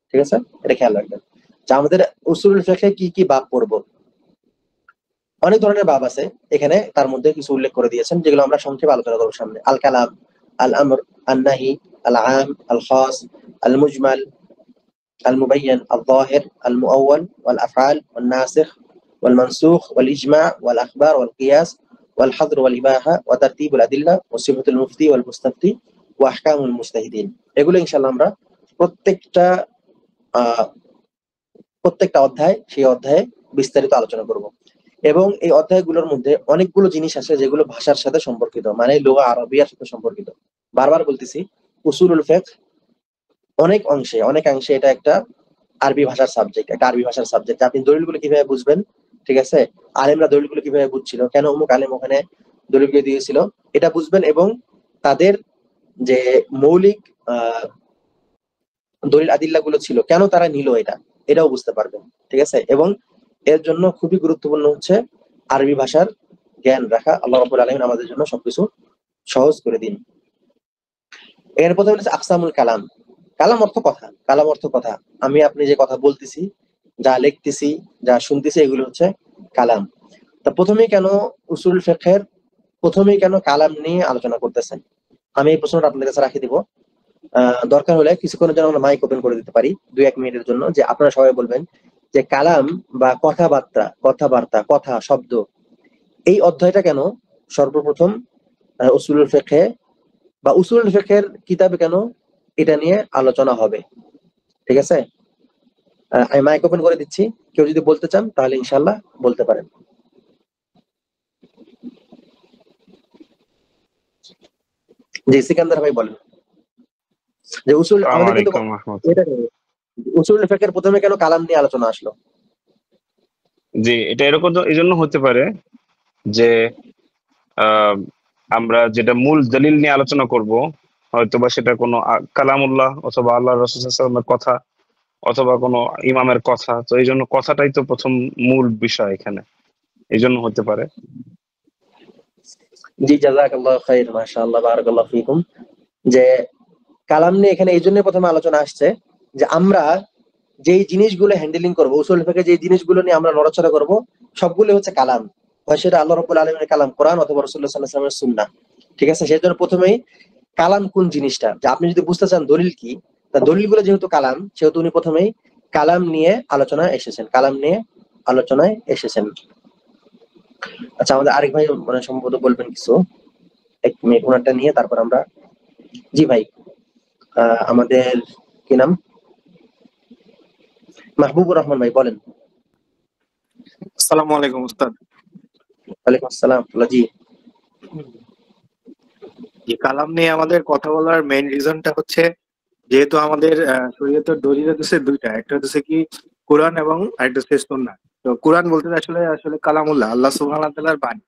ঠিক আছে? এটা খেয়াল রাখবেন যে আমাদের উসুলুল ফিকহে কি কি বাব পড়বো। অনেক ধরনের বাব আছে এখানে, তার মধ্যে কিছু উল্লেখ করে দিয়েছেন যেগুলো আমরা সংক্ষেপে আলোচনা করবো সামনে। আল কালাম, আল আমর, আল নাহি, আল আম, আল খাস, আল মুজমাল, আল মুবাইয়ান, আল যাহির, আল মুআওয়াল, ওয়াল আফআল, ওয়াল নাসিখ, ওয়াল মানসুখ, ওয়াল ইজমা', ওয়াল আখবার, ওয়াল কিয়াস, ওয়াল হাদর, ওয়াল ইবাহা, ওয়া তারতিবুল আদিল্লা, ওয়া সিফাতুল মুফতি ওয়াল মুস্তাফতি, ওয়া আহকামুল মুজতাহিদিন। এগুলো ইনশাআল্লাহ আমরা প্রত্যেকটা আহ প্রত্যেকটা অধ্যায়, সেই অধ্যায়ে বিস্তারিত আলোচনা করব। এবং এই অধ্যায়গুলোর মধ্যে অনেকগুলো জিনিস আছে যেগুলো ভাষার সাথে সম্পর্কিত, মানে লুগা আরবিয়ার সাথে সম্পর্কিত। বারবার বলতেছি, উসুলুল ফিকহ অনেকাংশে এটা একটা আরবি ভাষার সাবজেক্ট, একটা আরবি ভাষার সাবজেক্ট। আপনি দলিলগুলো কিভাবে বুঝবেন, ঠিক আছে, আলেমরা দলিলগুলো কিভাবে বুঝছিল, কেন অমুক আলেম ওখানে দলিলগুলো দিয়েছিল, এটা বুঝবেন। এবং তাদের যে মৌলিক দলিল আদিল্লা গুলো ছিল, কেন তারা নিল, এটাও বুঝতে পারবেন। ঠিক আছে? এবং এর জন্য খুবই গুরুত্বপূর্ণ হচ্ছে আরবি ভাষার জ্ঞান রাখা। আল্লাহ রাব্বুল আলামিন আমাদের জন্য সবকিছু সহজ করে দিন। এর প্রথমে হচ্ছে আকসামুল কালাম। কালাম অর্থ কথা, কালাম অর্থ কথা। আমি আপনি যে কথা বলতেছি, যা লিখতেছি, যা শুনতেছি, এগুলো হচ্ছে কালাম। তা প্রথমেই কেন উসুল ফিকহের প্রথমেই কেন কালাম নিয়ে আলোচনা করতেছেন? আমি এই প্রশ্নটা আপনাদের কাছে রাখি দিব। দরকার হলে কিছুক্ষণের জন্য আমরা মাইক ওপেন করে দিতে পারি 2-1 মিনিটের জন্য, যে আপনারা সবাই বলবেন যে কালাম বা কথা, শব্দ, এই অধ্যায়টা কেন সর্বপ্রথম উসুলুল ফিকহে বা উসুলুল ফিকহের কিতাবে কেন এটা নিয়ে আলোচনা হবে। ঠিক আছে? আমি মাইক ওপেন করে দিচ্ছি, কেউ যদি বলতে চান তাহলে ইনশাআল্লাহ বলতে পারেন। জি, সিকান্দার ভাই বলেন যে উসুল আসসালামু আমাদের কিন্তু আলাইকুম রাহমাতুল্লাহ। এটা উসুলুল ফিকহের প্রথমে কেন কালাম নিয়ে আলোচনা আসলো? জি, এটা এরকম এই জন্য হতে পারে যে আহ, আমরা যেটা মূল দলিল নিয়ে আলোচনা করব, হয়তোবা সেটা কোনো কালামুল্লাহ অথবা আল্লাহ রাসূল সাল্লাল্লাহু আলাইহি ওয়াসাল্লামের কথা অথবা কোনো ইমামের কথা। তো এই জন্য কথাটাই তো প্রথম মূল বিষয় এখানে, এই জন্য হতে পারে। জি, জাযাকাল্লাহু খাইর, মাশাআল্লাহ, বারাকাল্লাহু ফিকুম। যে কালাম নিয়ে এখানে এই জন্য প্রথমে আলোচনা আসছে যে আমরা যেই জিনিসগুলো হ্যান্ডেলিং করবো, উসুল ফিকহে যে জিনিসগুলো নিয়ে আমরা নড়াচড়া করব, সবগুলো হচ্ছে কালাম। হয় সেটা আল্লাহ রাব্বুল আলামিনের কালাম কোরআন অথবা রাসূলুল্লাহ সাল্লাল্লাহু আলাইহি ওয়াসাল্লামের সুন্নাহ। ঠিক আছে? সেজন্য প্রথমেই কালাম কোন জিনিসটা, যে আপনি যদি বুঝতে চান দলিল কি, তা দলিলগুলো যেহেতু কালাম, সেহেতু উনি প্রথমেই কালাম নিয়ে আলোচনায় এসেছেন। আচ্ছা, আমাদের আরেক ভাই মানে সম্ভবত বলবেন কিছু, 1 মিনিট ওনারটা নিয়ে তারপর আমরা। জি ভাই, আমাদের কি নাম, মাহবুবুর রহমান ভাই, বলেন। আসসালামু আলাইকুম উস্তাদ। ওয়ালাইকুম আসসালাম। জি যে কালাম নিয়ে আমাদের কথা বলার মেইন রিজনটা হচ্ছে, যেহেতু আমাদের শরীয়তের দলিল হচ্ছে দুইটা, একটা হচ্ছে কি কোরআন এবং আরেকটা হচ্ছে সুন্নাহ। তো কোরআন বলতে আসলে আসলে কালামুল্লাহ, আল্লাহ সুবহানাহু ওয়া তাআলার বাণী।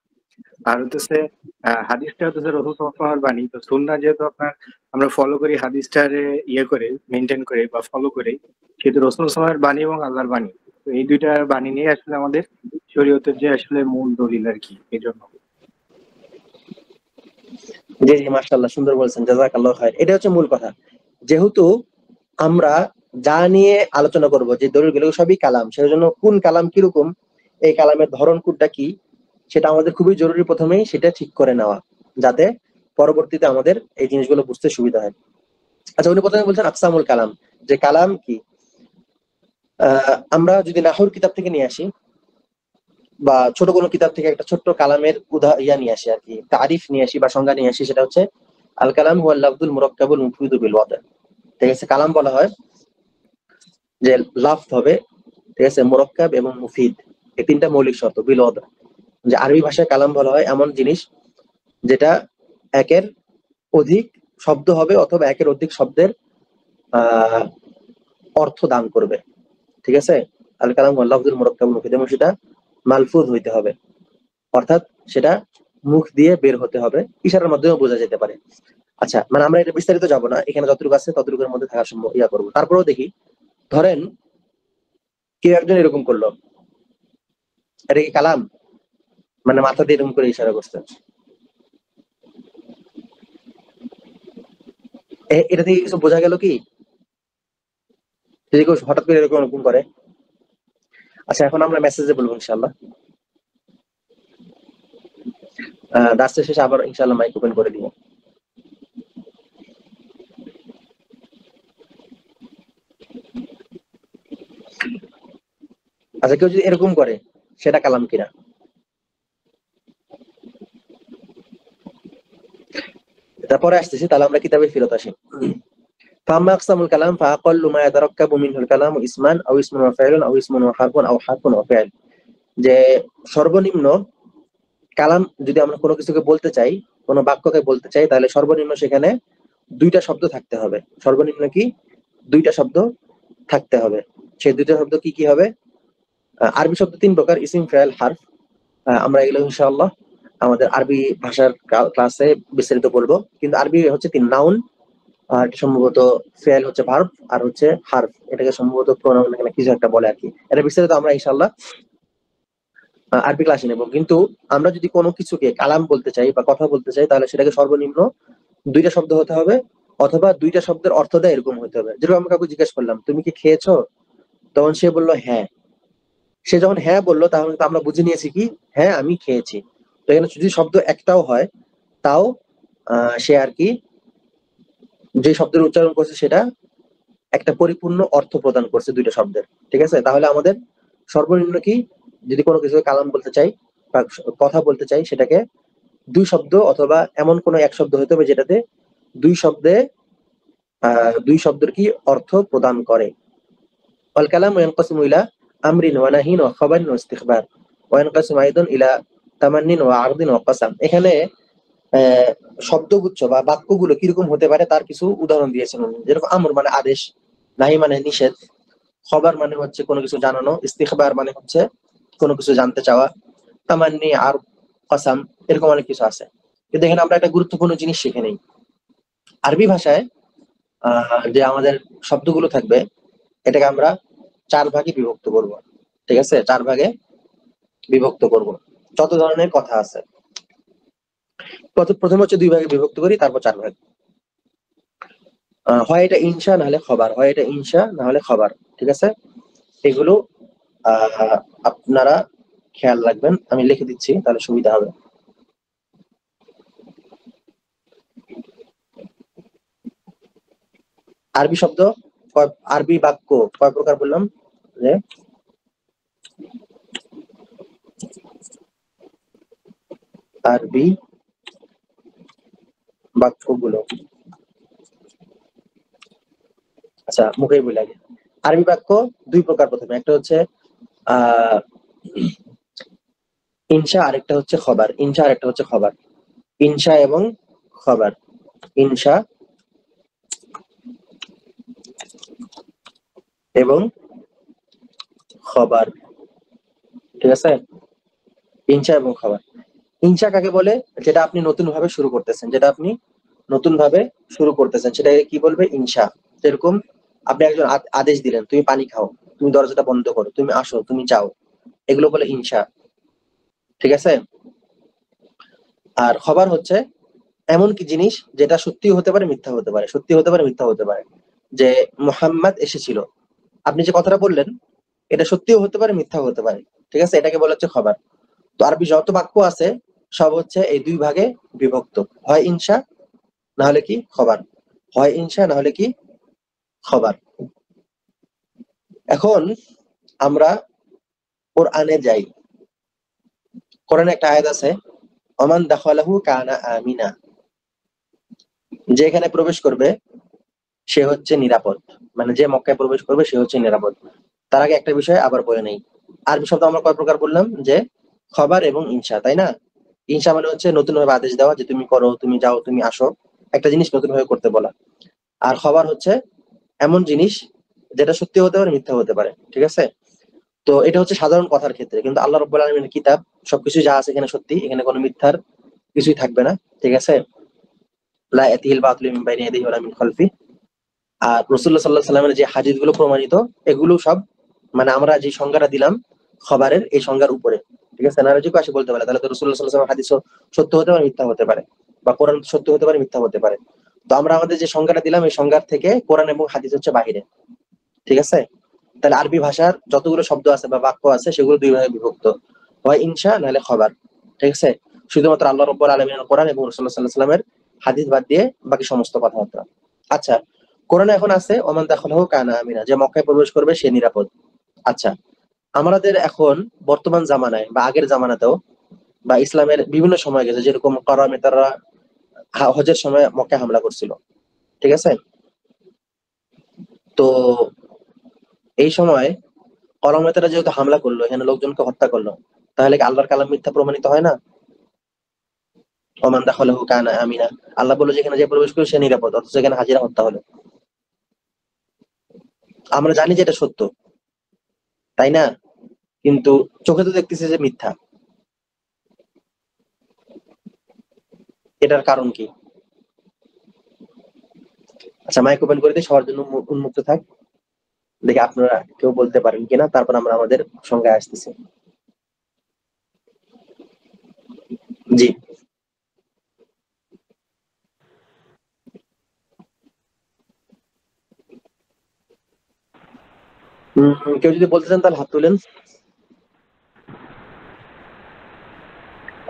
আর হচ্ছে হাদিসটা হচ্ছে রাসূল সাল্লাল্লাহু আলাইহি ওয়াসাল্লামের বাণী। তো সুন্নাহ যেহেতু আমরা ফলো করি, হাদিসটারে করে মেইনটেইন করে বা ফলো করি, সেহেতু রাসূল সাল্লাল্লাহু আলাইহি ওয়াসাল্লামের বাণী এবং আল্লাহর বাণী। তো এই দুইটা বাণী নিয়ে আসলে আমাদের শরীয়তের যে আসলে মূল দলিল আর কি, এই জন্য। জি জি, মাশাআল্লাহ, সুন্দর বলছেন, জাযাকাল্লাহু খাইর। এটা হচ্ছে মূল কথা। যেহেতু আমরা যা নিয়ে আলোচনা করব, যে দলিলগুলো সবই কালাম, সেজন্য কোন কালাম কিরকম, এই কালামের ধরন কোনটা কি, সেটা আমাদের খুবই জরুরি প্রথমেই সেটা ঠিক করে নেওয়া, যাতে পরবর্তীতে আমাদের এই জিনিসগুলো বুঝতে সুবিধা হয়। আচ্ছা, উনি প্রথমে বলছেন আকসামুল কালাম, যে কালাম কি। আমরা যদি নাহর কিতাব থেকে নিয়ে আসি বা ছোট কোনো কিতাব থেকে একটা ছোট্ট কালামের নিয়ে আসি আর কি, তারিফ নিয়ে আসি বা সংজ্ঞা নিয়ে আসি, সেটা হচ্ছে আল কালাম হুয়াল লাফযুল মুরাক্কাবুল মুফিদু বিল ওয়াদা। ঠিক আছে? কালাম বলা হয় যে লাফজ হবে, ঠিক আছে, মুরাক্কাব এবং মুফিদ, এই তিনটা মৌলিক শর্ত বিল ওয়াদা। যে আরবি ভাষায় কালাম বলা হয় এমন জিনিস যেটা একের অধিক শব্দ হবে অথবা একের অধিক শব্দের আহ অর্থ দান করবে। ঠিক আছে? আল কালাম হুয়াল লাফযুল মুরাক্কাবুল মুফিদ, এবং সেটা মালফুজ হইতে হবে, অর্থাৎ সেটা মুখ দিয়ে বের হতে হবে, ইশারার মাধ্যমে বোঝা যেতে পারে। আচ্ছা, মানে আমরা এটা বিস্তারিত যাব না, এখানে যতটুকু আছে ততটুকুর মধ্যে থাকা সম্ভব ইয়া করবো। তারপরেও দেখি, ধরেন কেউ একজন এরকম করলো, এটা কি কালাম? মানে মাথা দিয়ে এরকম করে ইশারা করছে, এটা থেকে কিছু বোঝা গেল কি? যদি কেউ হঠাৎ করে এরকম এরকম করে। আচ্ছা, এখন আমরা মেসেজে বলবো ইনশাল্লাহ। দাসের শেষে আবার ইনশাল্লাহ মাইক ওপেন করে দিব। আচ্ছা, কেউ যদি এরকম করে সেটা কালাম কিনা? তারপরে আসতেছি, তাহলে আমরা কিতাবে ফেরত আসি। فأما أقسام الكلام فأقل ما يتركب منه الكلام اسمان أو اسم وفعل أو اسم وحرف أو حرف وفعل। যে সর্বনিম্ন কালাম যদি আমরা কোনো কিছুকে বলতে চাই, কোনো বাক্যকে বলতে চাই, তাহলে সর্বনিম্ন সেখানে দুইটা শব্দ থাকতে হবে। সর্বনিম্ন কি? দুইটা শব্দ থাকতে হবে। সেই দুইটা শব্দ কি কি হবে? আরবি শব্দ 3 প্রকার: ইসিম, ফেল, হারফ। আমরা এগুলো ইনশাআল্লাহ আমাদের আরবি ভাষার ক্লাসে বিস্তারিত পড়বো। কিন্তু আরবি হচ্ছে 3: নাউন, আর সম্ভবত ফেল হচ্ছে ভার্ব, আর হচ্ছে হার্ফ, এটাকে সম্ভবত প্রোনাউন এখানে কিছু একটা বলে আর কি। এটা বিস্তারিত আমরা ইনশাআল্লাহ আরবি ক্লাসে নেব। কিন্তু আমরা যদি কোনো কিছুকে কালাম বলতে চাই বা কথা বলতে চাই, তাহলে সেটাকে সর্বনিম্ন দুইটা শব্দ হতে হবে, অথবা দুইটা শব্দের অর্থ দেয় এরকম হতে হবে। যেরকম আমি কাউকে জিজ্ঞেস করলাম, তুমি কি খেয়েছো? তখন সে বললো হ্যাঁ। সে যখন হ্যাঁ বললো, তাহলে তো আমরা বুঝে নিয়েছি কি হ্যাঁ আমি খেয়েছি। তো এখানে যদি শব্দ একটাও হয়, তাও সে আর কি যে শব্দের উচ্চারণ করছে সেটা একটা পরিপূর্ণ অর্থ প্রদান করছে দুইটা শব্দের। ঠিক আছে? তাহলে আমাদের সর্বনিম্ন কি, যদি কোনো কিছু কালাম বলতে চাই বা কথা বলতে চাই, সেটাকে দুই শব্দ অথবা এমন কোনো এক শব্দ হতে হবে যেটাতে দুই শব্দে দুই শব্দের কি অর্থ প্রদান করে। ওয়াল কালামু ইয়ানকাসিমু ইলা আমরিন ওয়া নাহিন ওয়া খাবারিন ওয়া ইস্তিখবার ওয়া ইয়ানকাসিমু আইদান ইলা তামান্নিন ওয়া আরদিন ওয়া কাসাম। এখানে শব্দগুচ্ছ বা বাক্যগুলো কিরকম হতে পারে তার কিছু উদাহরণ দিয়েছেন উনি। যেরকম আমর মানে আদেশ, নাহি মানে নিষেধ, খবর মানে হচ্ছে কোনো কিছু জানানো, ইস্তিখবার মানে হচ্ছে কোনো কিছু জানতে চাওয়া, তামান্নি আর কাসাম, এরকম অনেক কিছু আছে। কিন্তু এখানে আমরা একটা গুরুত্বপূর্ণ জিনিস শিখে নেই। আরবি ভাষায় যে আমাদের শব্দগুলো থাকবে, এটাকে আমরা 4 ভাগে বিভক্ত করব। ঠিক আছে? 4 ভাগে বিভক্ত করব। যত ধরনের কথা আছে, প্রথম হচ্ছে 2 ভাগে বিভক্ত করি, তারপর 4 ভাগ। হয় এটা ইনশা না হলে খবর, হয় এটা ইনশা না হলে খবর। ঠিক আছে? এগুলো আপনারা খেয়াল রাখবেন, আমি লিখে দিচ্ছি তাহলে সুবিধা হবে। আরবি শব্দ, আরবি বাক্য কয় প্রকার বললাম? যে আরবি বাক্যগুলো, আচ্ছা মুখেই বলে আগে। আরবি বাক্য 2 প্রকার। প্রথমে একটা হচ্ছে আহ ইনশা, আরেকটা হচ্ছে খবর। ইনশা আরেকটা হচ্ছে খবর। ইনশা এবং খবর। ইনশা এবং খবর। ঠিক আছে? ইনশা এবং খবর। ইনশা কাকে বলে? যেটা আপনি নতুন ভাবে শুরু করতেছেন, যেটা আপনি নতুন ভাবে শুরু করতেছেন সেটাকে কি বলবে? ইনশা। যেরকম আপনি একজন আদেশ দিলেন, তুমি পানি খাও, তুমি দরজাটা বন্ধ করো, তুমি আসো, তুমি যাও, এগুলো বলে ইনশা। ঠিক আছে? আর খবর হচ্ছে এমন কি জিনিস যেটা সত্যি হতে পারে, মিথ্যা হতে পারে, সত্যি হতে পারে, মিথ্যা হতে পারে। যে মুহাম্মদ এসেছিল, আপনি যে কথাটা বললেন এটা সত্যিও হতে পারে, মিথ্যা হতে পারে। ঠিক আছে? এটাকে বলা হচ্ছে খবর। তো আরবি যত বাক্য আছে সব হচ্ছে এই 2 ভাগে বিভক্ত, হয় ইনশা না হলে কি খবর, হয় ইনশা না হলে কি খবর। এখন আমরা কোরআনে যাই। কোরআনে একটা আয়াত আছে, ওমান দাখালাহু কানা আমিনা, যে এখানে প্রবেশ করবে সে হচ্ছে নিরাপদ। মানে যে মক্কায় প্রবেশ করবে সে হচ্ছে নিরাপদ। তার আগে একটা বিষয় আবার বলে নেই, আরবি শব্দ আমরা কয় প্রকার বললাম? যে খবর এবং ইনশা, তাই না? ইনশা মানে হচ্ছে নতুন ভাবে আদেশ দেওয়া, যে তুমি করো, তুমি যাও, তুমি আসো, একটা জিনিস নতুন ভাবে করতে বলা। আর খবর হচ্ছে এমন জিনিস যেটা সত্যি হতে পারে, মিথ্যা হতে পারে। ঠিক আছে? তো এটা হচ্ছে সাধারণ কথার ক্ষেত্রে, কিন্তু আল্লাহ রাব্বুল আলামিনের কিতাব সবকিছু যা আছে এখানে সত্যি, এখানে কোনো মিথ্যার কিছুই থাকবে না। ঠিক আছে? লা ইয়াতিহিল বাতিলু মিন বাইনি ইয়াদিহি ওয়ালা মিন খালফি। আর রাসূলুল্লাহ সাল্লাল্লাহু আলাইহি ওয়াসাল্লামের যে হাদিসগুলো প্রমাণিত, এগুলো সব মানে আমরা যে সংজ্ঞাটা দিলাম খবরের, এই সংজ্ঞার উপরে, ঠিক আছে? না যদি কেউ আসে বলতে পারে তাহলে তো রাসূলুল্লাহ সাল্লাল্লাহু আলাইহি ওয়াসাল্লামের হাদিসও সত্য হতে পারে, মিথ্যা হতে পারে, বা কোরআন সত্য হতে পারে, মিথ্যা হতে পারে। তো আমরা আমাদের যে সংজ্ঞাটা দিলাম এই সংজ্ঞার থেকে কোরআন এবং হাদিস হচ্ছে বাহিরে, ঠিক আছে? তাহলে আরবি ভাষার যতগুলো শব্দ আছে বা বাক্য আছে সেগুলো দুই ভাগে বিভক্ত, হয় ইনশা নাহলে খবর, ঠিক আছে? শুধুমাত্র আল্লাহ রাব্বুল আলামিনের কোরআন এবং রাসূলুল্লাহ সাল্লাল্লাহু আলাইহি ওয়াসাল্লামের হাদিস বাদ দিয়ে বাকি সমস্ত কথাবার্তা। আচ্ছা, কোরআনে এখন আছে ওমান দাখালাহু কানা আমিনা, যে মক্কায় প্রবেশ করবে সে নিরাপদ। আচ্ছা, আমাদের এখন বর্তমান জামানায় বা আগের জামানাতেও বা ইসলামের বিভিন্ন সময় গেছে, যেরকম কারামেতাররা হজের সময় মক্কায় হামলা করছিল, ঠিক আছে? তো এই সময় কারামেতাররা যেহেতু হামলা করলো, এখানে লোকজনকে হত্যা করলো, তাহলে কি আল্লাহর কালাম মিথ্যা প্রমাণিত হয় না? ওমান দাখালাহু কানা আমিনা, আল্লাহ বললো যেখানে যে প্রবেশ করবে সে নিরাপদ, অথচ এখানে হাজিরা হত্যা হলো। আমরা জানি যে এটা সত্য, তাই না? কিন্তু চোখে তো দেখতেছি যে মিথ্যা। এটার কারণ কি? আচ্ছা, মাইক ওপেন করে দিয়ে সবার জন্য উন্মুক্ত থাক, দেখি আপনারা কেউ বলতে পারেন কিনা, তারপর আমরা আমাদের সংজ্ঞায় আসতেছি। জি, কেউ যদি বলতে চান তাহলে হাত তুলেন।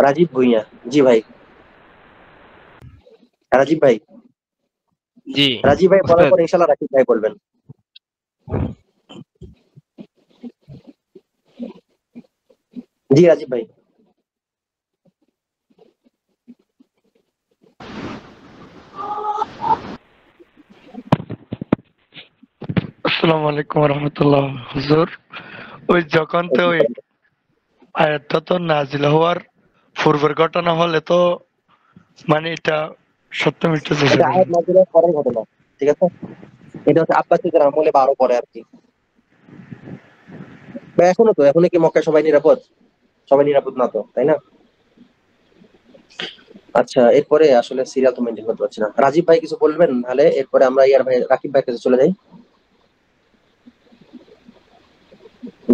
রাজীব ভুঁইয়া, জি ভাই। রাজীব ভাই, জি রাজীব ভাই বলার উস্তাদ। পর ইনশাল্লাহ রাকিব ভাই বলবেন। জি রাজীব ভাই। আসসালামু আলাইকুম রহমতুল্লাহ। হুজুর, ওই যখন তো ওই আয়াতটা তো নাজিল হওয়ার পূর্বের ঘটনা হলে তো মানে এটা সত্য মিথ্যা এটা যাচাই আয়াত নাযিলের পরের ঘটনা, ঠিক আছে? এটা হচ্ছে আব্বাসীদের আমলে বা আরো পরে আর কি। বা এখনো তো, এখনো কি মক্কায় সবাই নিরাপদ? সবাই নিরাপদ না তো, তাই না? আচ্ছা, এরপরে আসলে সিরিয়াল তো মেনটেন করতে পারছি না। রাজীব ভাই কিছু বলবেন, নাহলে এরপরে আমরা ইয়ার ভাই রাকিব ভাইয়ের কাছে চলে যাই।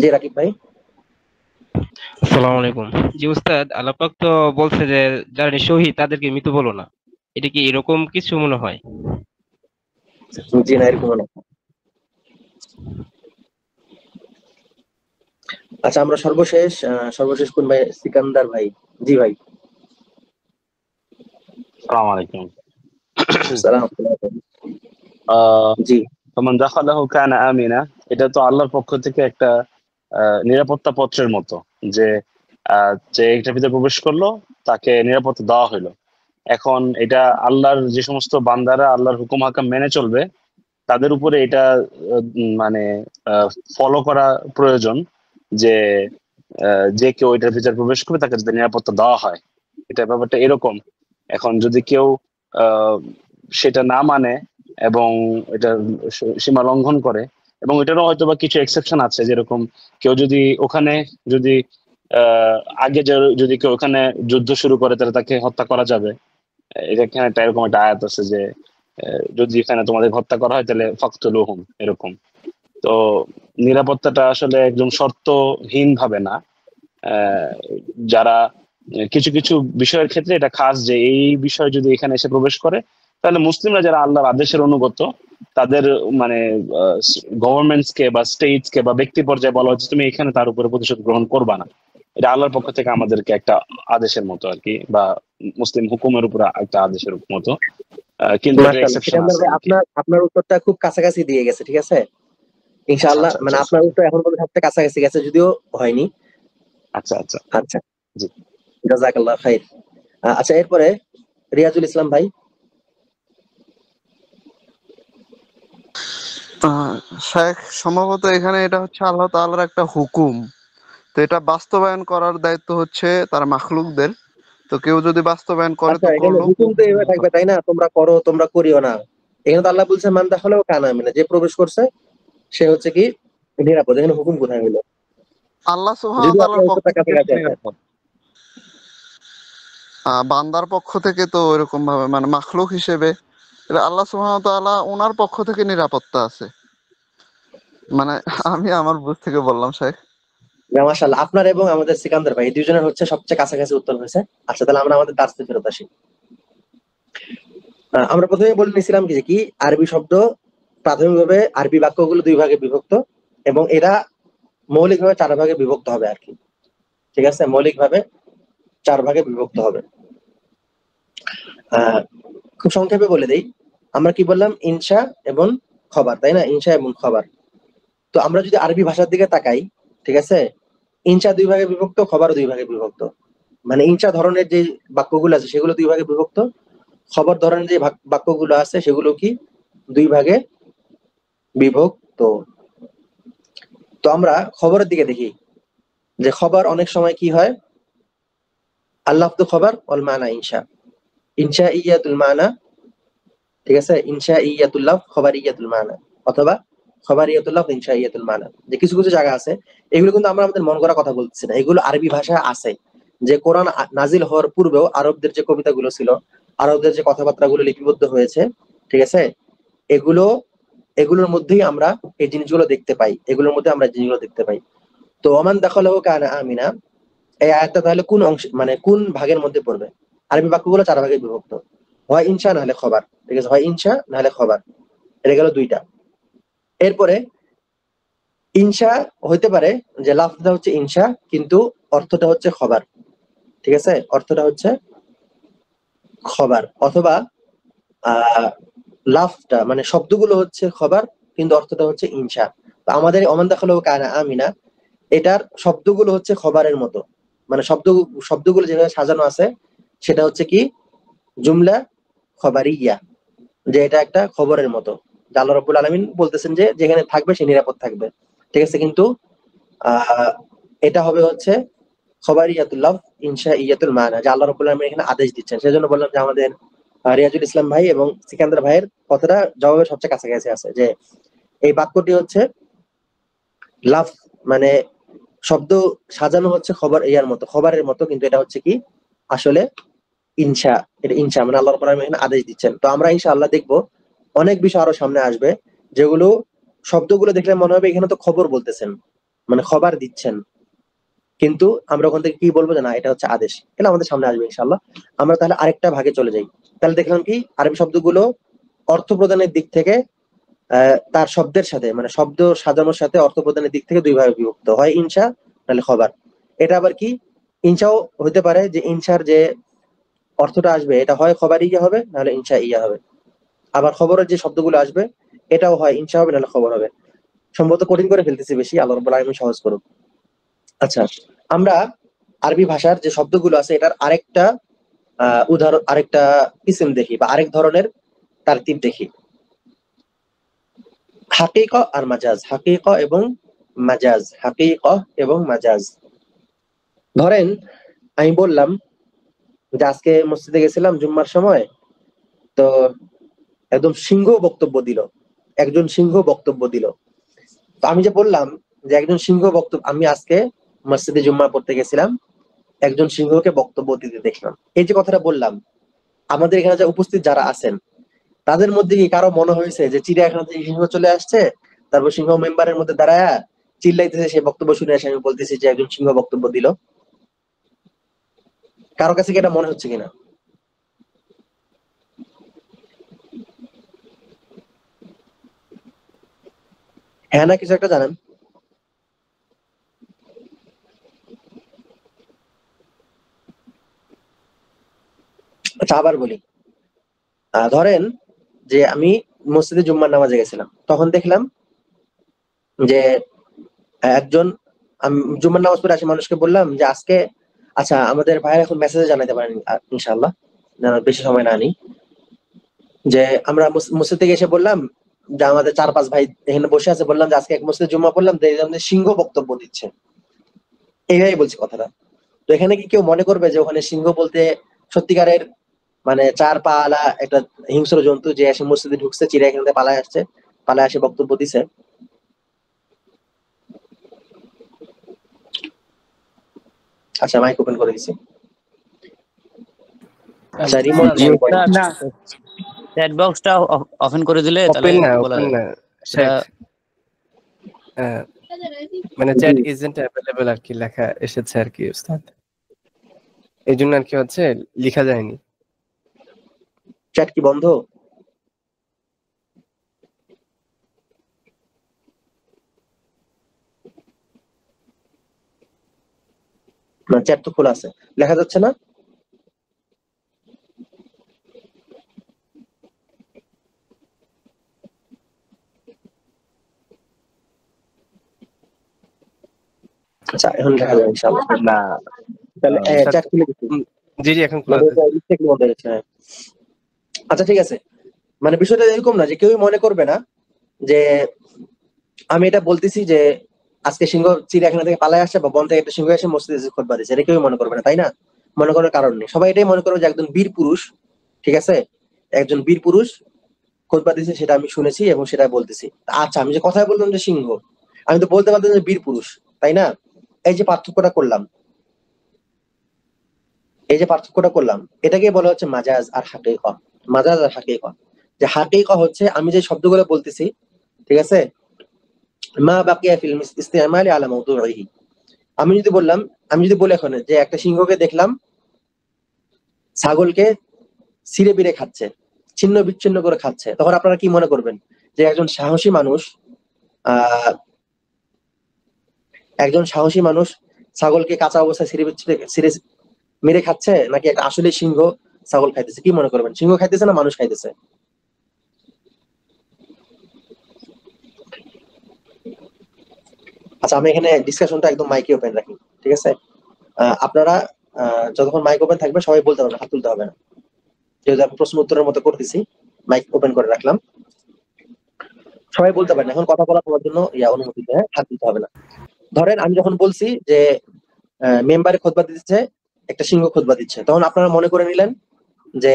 জি রাকিব ভাই। আসসালামু আলাইকুম। জি উস্তাদ, আল্লাহ পাক তো বলছে যে যারা শহীদ তাদেরকে মৃত বলো না। এটা কি এরকম কিছু মনে হয়? জি না, এরকম না। আচ্ছা, আমরা সর্বশেষ কোন ভাই? সিকান্দার ভাই। জি ভাই। আসসালামু আলাইকুম। সালাম। আহ জি ফামান দাখালাহু কানা আমিনা, এটা তো আল্লাহর পক্ষ থেকে একটা নিরাপত্তা পত্রের মতো, যে যে এটার ভিতরে প্রবেশ করলো তাকে নিরাপত্তা দেওয়া হলো। এখন এটা আল্লাহর যে সমস্ত বান্দারা আল্লাহর হুকুম হাকাম মেনে চলবে তাদের উপরে এটা মানে ফলো করা প্রয়োজন, যে যে কেউ এটার ভিতরে প্রবেশ করবে তাকে যাতে নিরাপত্তা দেওয়া হয়। এটা ব্যাপারটা এরকম। এখন যদি কেউ আহ, সেটা না মানে এবং এটা সীমা লঙ্ঘন করে, এবং এটারও হয়তো বা কিছু এক্সেপশন আছে, যেরকম কেউ যদি ওখানে যদি আগে যদি কেউ ওখানে যুদ্ধ শুরু করে তাহলে তাকে হত্যা করা যাবে। এটা এখানে একটা এরকম একটা আয়াত আছে যে যদি এখানে তোমাদের হত্যা করা হয় তাহলে ফাকতুলুহুম, এরকম। তো নিরাপত্তাটা আসলে একদম শর্তহীন ভাবে না। আহ, যারা কিছু কিছু বিষয়ের ক্ষেত্রে এটা খাস, যে এই বিষয় যদি এখানে এসে প্রবেশ করে তাহলে মুসলিমরা যারা আল্লাহর আদেশের অনুগত তাদের মানে গভর্নমেন্টস কে বা স্টেটস কে বা ব্যক্তি পর্যায়ে বলা হচ্ছে তুমি এখানে তার উপরে প্রতিশোধ গ্রহণ করবা না। এটা আল্লাহর পক্ষ থেকে আমাদেরকে একটা আদেশের মতো আর কি, বা মুসলিম হুকুমের উপর একটা আদেশের মতো। কিন্তু এটা মাশাআল্লাহ, এক্সেপশন সিকান্দার আছে ভাই আর কি। আপনার উত্তরটা খুব কাছাকাছি দিয়ে গেছে, ঠিক আছে? আচ্ছা ইনশাআল্লাহ, আচ্ছা মানে আচ্ছা আচ্ছা আপনার উত্তর এখন পর্যন্ত সবচেয়ে কাছাকাছি গেছে, যদিও হয়নি। আচ্ছা আচ্ছা। আচ্ছা, জি। জাযাকাল্লাহ খাইর। আচ্ছা, এরপরে রিয়াজুল ইসলাম ভাই। শেখ, সম্ভবত এখানে এটা হচ্ছে আল্লাহ তাআলার একটা হুকুম। তো এটা বাস্তবায়ন করার দায়িত্ব হচ্ছে তার মাখলুকদের। তো কেউ যদি বাস্তবায়ন করে আচ্ছা, তো এখানে করলো, কেউ হুকুম তো যদি এইভাবে না থাকবে, করে। তাই না? তোমরা করো, তোমরা করিও না। এখানে তো আল্লাহ বলছে মান দাখালাহু কানা আমিনা, যে প্রবেশ করছে সে হচ্ছে কি নিরাপদ। এখানে হুকুম কোথায় হলো? আল্লাহ সুবহানাহু ওয়া যদিও তাআলার আপনার পক্ষ উত্তরটা থেকে কাছাকাছি সে আছে। নিরাপদ। বান্দার পক্ষ থেকে তো ওইরকম ভাবে মানে মাখলুক হিসেবে এটা আল্লাহ সুবহানাহু ওয়া তাআলা ওনার পক্ষ থেকে নিরাপত্তা আছে। মানে আমি আমার বুঝ থেকে বললাম শেখ। মাশাআল্লাহ, আপনার এবং আমাদের সিকান্দার ভাই এই দুজনের হচ্ছে সবচেয়ে কাছাকাছি উত্তর হয়েছে। আচ্ছা, তাহলে আমরা আমাদের দার্সে ফেরত আসি। আমরা প্রথমে বলে নিয়েছিলাম কি আরবি শব্দ প্রাথমিকভাবে আরবি বাক্যগুলো দুই ভাগে বিভক্ত এবং এরা মৌলিকভাবে চার ভাগে বিভক্ত হবে আর কি। ঠিক আছে, মৌলিকভাবে চার ভাগে বিভক্ত হবে। আহ খুব সংক্ষেপে বলে দেই, আমরা কি বললাম? ইনশা এবং খবর, তাই না? ইনশা এবং খবর। তো আমরা যদি আরবি ভাষার দিকে তাকাই, ঠিক আছে, ইনশা দুই ভাগে বিভক্ত, খবরও দুই ভাগে বিভক্ত। মানে ইনশা ধরনের যে বাক্যগুলো আছে সেগুলো দুই ভাগে বিভক্ত, খবর ধরনের যে বাক্যগুলো আছে সেগুলো কি দুই ভাগে বিভক্ত। তো আমরা খবরের দিকে দেখি যে খবর অনেক সময় কি হয়, আল্লাহ তো খবর অল মানা ইনশা, ইনশা ইয়াতুল মানা, ঠিক আছে, ইনশা ইয়াতুল্লাহ খবর ইয়াতুল মানা, অথবা খবর ইয়াতুল্লাহ ইনশা ইয়াতুল মানা। যে কিছু কিছু জায়গা আছে, এগুলো কিন্তু আমরা আমাদের মন করা কথা বলতেছি না, এগুলো আরবি ভাষায় আছে। যে কোরআন নাজিল হওয়ার পূর্বেও আরবদের যে কবিতাগুলো ছিল, আরবদের যে কথাবার্তাগুলো লিপিবদ্ধ হয়েছে, ঠিক আছে, এগুলো এগুলোর মধ্যেই আমরা এই জিনিসগুলো দেখতে পাই, এগুলোর মধ্যে আমরা জিনিসগুলো দেখতে পাই। তো ওমান দাখালাহু কানা আমিনা, এই আয়াতটা তাহলে কোন অংশ মানে কোন ভাগের মধ্যে পড়বে? আরবি বাক্যগুলো চার ভাগে বিভক্ত, হয় ইনশা না হলে খবর, ঠিক আছে, হয় ইনশা না হলে খবর, এটা গেল দুইটা। এরপরে ইনশা হইতে পারে যে লাফজটা হচ্ছে ইনশা কিন্তু অর্থটা হচ্ছে খবর, ঠিক আছে, অর্থটা হচ্ছে খবর, অথবা আহ লাফটা মানে শব্দগুলো হচ্ছে খবর কিন্তু অর্থটা হচ্ছে ইনশা। তো আমাদের ওমান দাখালাহু কানা আমিনা, এটার শব্দগুলো হচ্ছে খবরের মতো, মানে শব্দগুলো যেভাবে সাজানো আছে সেটা হচ্ছে কি জুমলা খবরিয়া, যে এটা একটা খবরের মতো। যে আল্লাহ রাব্বুল আলামিন বলতেছেন যে যেখানে থাকবে সে নিরাপদ থাকবে, ঠিক আছে, কিন্তু আহ এটা হবে হচ্ছে খবরিয়াতুল লাফজ ইনশা ইয়াতুল মানা, যে আল্লাহ রাব্বুল আলামিন এখানে আদেশ দিচ্ছেন। সেজন্য বললাম যে আমাদের রিয়াজুল ইসলাম ভাই এবং সিকান্দার ভাইয়ের কথাটা জবাবের সবচেয়ে কাছাকাছি আছে, যে এই বাক্যটি হচ্ছে লাফজ মানে শব্দ সাজানো হচ্ছে খবর ইয়ার মতো, খবরের মতো, কিন্তু এটা হচ্ছে কি আসলে ইনশা। এটা ইনশা মানে আল্লাহ রাব্বুল আলামিন এখানে আদেশ দিচ্ছেন। তো আমরা ইনশাআল্লাহ দেখবো অনেক বিষয় আরো সামনে আসবে যেগুলো শব্দগুলো দেখলে মনে হবে এখানে তো খবর বলতেছেন, মানে খবর দিচ্ছেন, কিন্তু আমরা ওখান থেকে কি বলবো যে না এটা হচ্ছে আদেশ। এটা আমাদের সামনে আসবে ইনশাআল্লাহ। আমরা তাহলে আরেকটা ভাগে চলে যাই। তাহলে দেখলাম কি আরবি শব্দগুলো অর্থ প্রদানের দিক থেকে তার শব্দের সাথে মানে শব্দ সাজানোর সাথে অর্থ প্রদানের দিক থেকে দুই ভাগে বিভক্ত, হয় ইনশা নাহলে খবর। এটা আবার কি ইনশাও হতে পারে যে ইনশার যে অর্থটা আসবে এটা হয় খবর ইয়া হবে নাহলে ইনশা ইয়া হবে। আবার খবরের যে শব্দগুলো আসবে এটাও হয় ইনশা হবে নাহলে খবর হবে। সম্ভবত কঠিন করে ফেলতেছি বেশি, আল্লাহ রাব্বুল আলামিন সহজ করুক। আচ্ছা, আমরা আরবি ভাষার যে শব্দগুলো আছে এটার আরেকটা উদাহরণ, আরেকটা কিসিম দেখি বা আরেক ধরনের তারতিব দেখি। হাকিকা আর মাজাজ, হাকিকা এবং মাজাজ, হাকিকা এবং মাজাজ। ধরেন আমি বললাম যে আজকে মসজিদে গেছিলাম জুম্মার সময়, তো একদম সিংহ বক্তব্য দিল, একজন সিংহ বক্তব্য দিল। তো আমি যে বললাম যে একজন সিংহ বক্তব্য, আমি আজকে মসজিদে জুম্মা পড়তে গেছিলাম, একজন সিংহকে বক্তব্য দিতে দেখলাম, এই যে কথাটা বললাম, আমাদের এখানে যে উপস্থিত যারা আছেন তাদের মধ্যে কি কারো মনে হয়েছে যে চিড়িয়াখানা থেকে সিংহ চলে আসছে, তারপর সিংহ মেম্বারের মধ্যে দাঁড়ায় চিল্লাইতেছে, সেই বক্তব্য শুনে এসে আমি বলতেছি যে একজন সিংহ বক্তব্য দিল? কারো কাছে কি এটা মনে হচ্ছে কিনা? হ্যাঁ না কিছু একটা জানেন? আচ্ছা আবার বলি, ধরেন যে আমি মসজিদে জুম্মার নামাজে গেছিলাম, তখন দেখলাম যে একজন, আমি জুম্মার নামাজ পড়ে আসি, মানুষকে বললাম যে আজকে, আচ্ছা আমাদের ভাইয়ের এখন মেসেজে জানাতে পারেন ইনশাআল্লাহ, যেন বেশি সময় না নিই, যে আমরা মসজিদ থেকে এসে বললাম যে আমাদের 4-5 ভাই এখানে বসে আছে, বললাম যে আজকে এক মসজিদে জুম্মা পড়লাম, দেখলাম যে সিংহ বক্তব্য দিচ্ছে। এইভাবেই বলছি কথাটা। তো এখানে কি কেউ মনে করবে যে ওখানে সিংহ বলতে সত্যিকারের মানে 4 পা আলা একটা হিংস্র জন্তু যে এসে মসজিদে ঢুকছে, চিড়িয়াখানা থেকে পালায় আসছে, পালায় এসে বক্তব্য দিছে? আচ্ছা মাইক ওপেন করে দিছি। আচ্ছা রিমোট জি নিয়ে বলেন। উস্তাদ, না চ্যাট বক্সটা ওপেন করে দিলে তাহলে ওপেন না, বলা ওপেন যাবে। না সেটা শেখ, মানে জি চ্যাট ইজেন্ট অ্যাভেলেবল আর কি লেখা এসেছে আর কি উস্তাদ, এই জন্য আর কি হচ্ছে লেখা যায়নি। চ্যাট কি বন্ধ? না চ্যাট তো খোলা আছে, লেখা যাচ্ছে না? আচ্ছা এখন দেখা যাবে ইনশাআল্লাহ। না তাহলে উস্তাদ, চ্যাট খুলে দিচ্ছি, জি জি এখন খোলা মানে আছে। এটা mistake বন্ধ হয়ে গেছে, হ্যাঁ। আচ্ছা ঠিক আছে, মানে বিষয়টা এরকম না যে কেউই মনে করবে না যে আমি এটা বলতেছি যে আজকে সিংহ চিড়িয়াখানা থেকে পালায় আসছে বা বন থেকে একটা সিংহ এসে মসজিদে এসে খুতবা দিচ্ছে, এটা কেউই মনে করবে না, তাই না? মনে করার কারণ নেই, সবাই এটাই মনে করবে যে একজন বীর পুরুষ, ঠিক আছে, একজন বীর পুরুষ খুতবা দিচ্ছে, সেটা আমি শুনেছি এবং সেটা বলতেছি। আচ্ছা আমি যে কথা বললাম যে সিংহ, আমি তো বলতে পারতাম যে বীর পুরুষ, তাই না? এই যে পার্থক্যটা করলাম, এই যে পার্থক্যটা করলাম, এটাকে বলা হচ্ছে মাজাজ আর হাকিকা। মাজাজ আর হাকিকা, যে হাকিকা হচ্ছে আমি যে শব্দগুলো বলতেছি, ঠিক আছে, মা বাকিয়া ফিল ইস্তেমালি আলা মাওদুইহি। আমি যদি বললাম, আমি যদি বলি এখন যে একটা সিংহকে দেখলাম ছাগলকে ছিঁড়ে বিড়ে খাচ্ছে, ছিন্ন বিচ্ছিন্ন করে খাচ্ছে, তখন আপনারা কি মনে করবেন? যে একজন সাহসী মানুষ, একজন সাহসী মানুষ ছাগলকে কাঁচা অবস্থায় ছিঁড়ে মেরে খাচ্ছে, নাকি একটা আসলে সিংহ ছাগল খাইতেছে? কি মনে করবেন, সিংহ খাইতেছে না মানুষ খাইতেছে? আচ্ছা আমি এখানে ডিসকাশনটা একদম মাইকে ওপেন রাখি, ঠিক আছে? আপনারা যতক্ষণ মাইক ওপেন থাকবে সবাই বলতে পারবেন, হাত তুলতে হবে না। যেহেতু আমি প্রশ্ন উত্তরের মতো করতেছি, মাইক ওপেন করে রাখলাম, সবাই বলতে পারেন, এখন কথা বলা তোমার জন্য অনুমতি দেয়, হাত দিতে হবে না। ধরেন আমি যখন বলছি যে মেম্বারে খুতবা দিচ্ছে, একটা সিংহ খুতবা দিচ্ছে, তখন আপনারা মনে করে নিলেন যে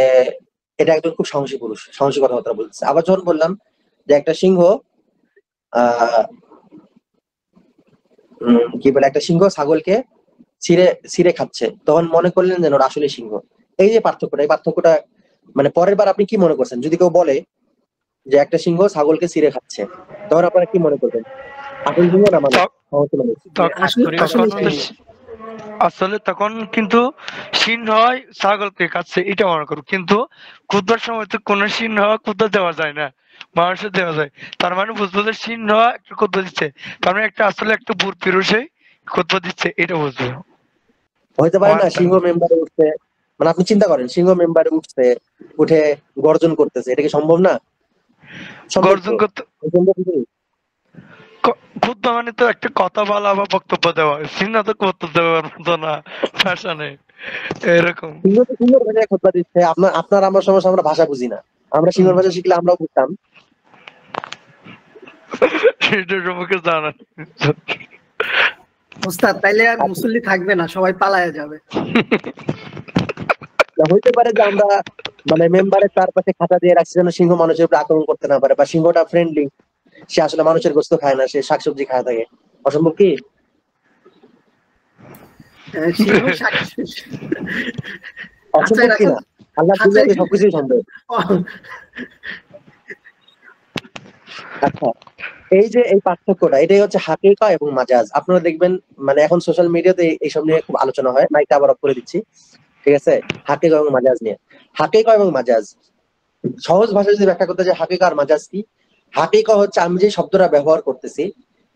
এটা একজন খুব সাহসী পুরুষ, সাহসী কথাবার্তা বলছে। আবার যখন বললাম যে একটা সিংহ কি বলে, একটা সিংহ ছাগলকে ছিঁড়ে ছিঁড়ে খাচ্ছে, তখন মনে করলেন যেন ওটা আসলে সিংহ। এই যে পার্থক্যটা, এই পার্থক্যটা মানে পরের বার আপনি কি মনে করছেন যদি কেউ বলে যে একটা সিংহ ছাগলকে ছিঁড়ে খাচ্ছে, তখন আপনারা কি মনে করবেন, আসল সিংহ না মানুষ, সাহসী মানুষ? আসলে তখন কিন্তু সিংহ হয় ছাগলকে খাচ্ছে এটা মনে করো, কিন্তু খুদবার সময় তো কোন সিংহ খুদা দেওয়া যায় না, মানুষের দেওয়া যায়। তার মানে বুঝবো যে সিংহ একটা খুদবা দিচ্ছে, তার মানে একটা আসলে একটা বুর পিরুষে খুদবা দিচ্ছে, এটা বুঝবো। হইতে পারে না সিংহ মেম্বারে উঠছে, মানে আপনি চিন্তা করেন সিংহ মেম্বারে উঠছে, উঠে গর্জন করতেছে, এটা কি সম্ভব না? গর্জন করতে খুদবা মানে তো একটা কথা বলা বা বক্তব্য দেওয়া, সিংহ তো বক্তব্য দেওয়ার মতো না, ভাষা নেই এরকম। সিংহ তো সুন্দর ভাষায় খুতবা দিচ্ছে, আপনার আমার সমস্যা, আমরা ভাষা বুঝি না, আমরা সিংহর ভাষা শিখলে আমরাও বুঝতাম। সেটা সম্পর্কে জানা ওস্তাদ, তাইলে আর মুসল্লি থাকবে না, সবাই পালায়া যাবে। হইতে পারে যে আমরা মানে মেম্বারের চারপাশে খাতা দিয়ে রাখছি যেন সিংহ মানুষের উপর আক্রমণ করতে না পারে, বা সিংহটা ফ্রেন্ডলি, সে আসলে মানুষের গোস্ত খায় না, সে শাকসবজি খায় থাকে। অসম্ভব কি? অসম্ভব কি না? আল্লাহ দুনিয়াতে সবকিছুই সম্ভব। আচ্ছা এই যে এই পার্থক্যটা, এটাই হচ্ছে হাকিকা এবং মাজাজ। আপনারা দেখবেন মানে এখন সোশ্যাল মিডিয়াতে এইসব নিয়ে খুব আলোচনা হয়, মাইকটা আবার অফ করে দিচ্ছি, ঠিক আছে? হাকিকা এবং মাজাজ নিয়ে। হাকিকা এবং মাজাজ সহজ ভাষায় যদি ব্যাখ্যা করতে চাই, হাকিকা আর মাজাজ কি? হাকিকা হচ্ছে আমি যে শব্দটা ব্যবহার করতেছি,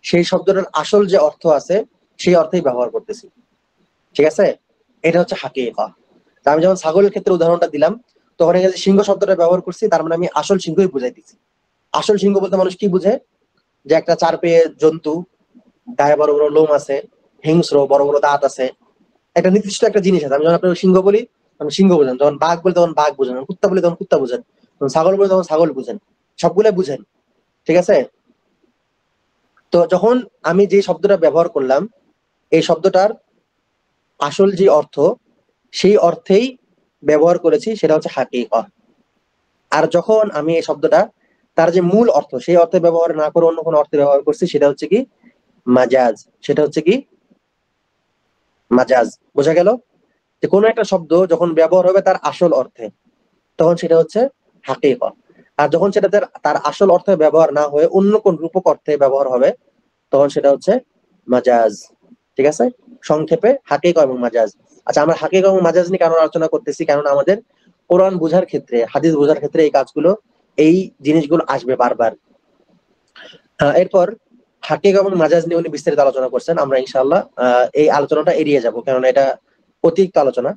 সেই শব্দটার আসল যে অর্থ আছে সেই অর্থেই ব্যবহার করতেছি, ঠিক আছে? এটা হচ্ছে হাকিকা। আমি যখন ছাগলের ক্ষেত্রে উদাহরণটা দিলাম, তখন এখানে সিংহ শব্দটা ব্যবহার করছি, তার মানে আমি আসল সিংহই বুঝাই দিচ্ছি। আসল সিংহ বলতে মানুষ কি বুঝে? যে একটা চার পেয়ে জন্তু, গায়ে বড় বড় লোম আছে, হিংস্র, বড় বড় দাঁত আছে, একটা নির্দিষ্ট একটা জিনিস আছে। আমি যখন আপনার সিংহ বলি তখন সিংহ বুঝেন, যখন বাঘ বলি তখন বাঘ বুঝেন, কুত্তা বলি তখন কুত্তা বুঝেন, যখন ছাগল বলি তখন ছাগল বুঝেন, সবগুলাই বুঝেন, ঠিক আছে? তো যখন আমি যে শব্দটা ব্যবহার করলাম, এই শব্দটার আসল যে অর্থ সেই অর্থেই ব্যবহার করেছি, সেটা হচ্ছে হাকিকা। আর যখন আমি এই শব্দটা তার যে মূল অর্থ সেই অর্থে ব্যবহার না করে অন্য কোনো অর্থে ব্যবহার করছি, সেটা হচ্ছে কি মাজাজ, সেটা হচ্ছে কি মাজাজ। বোঝা গেল? যে কোনো একটা শব্দ যখন ব্যবহার হবে তার আসল অর্থে, তখন সেটা হচ্ছে হাকিকা। আর যখন সেটা তার আসল অর্থে ব্যবহার না হয়ে অন্য কোন রূপক অর্থে ব্যবহার হবে, তখন সেটা হচ্ছে মাজাজ। ঠিক আছে, সংক্ষেপে হাকিকা এবং মাজাজ। আচ্ছা, আমরা হাকিকা এবং মাজাজ নিয়ে কেন আলোচনা করতেছি? কারণ আমাদের কোরআন বোঝার ক্ষেত্রে, হাদিস বোঝার ক্ষেত্রে এই কাজগুলো, এই জিনিসগুলো আসবে বারবার। এরপর হাকিকা এবং মাজাজ নিয়ে উনি বিস্তারিত আলোচনা করছেন। আমরা ইনশাআল্লাহ এই আলোচনাটা এড়িয়ে যাব, কারণ এটা অতিরিক্ত আলোচনা।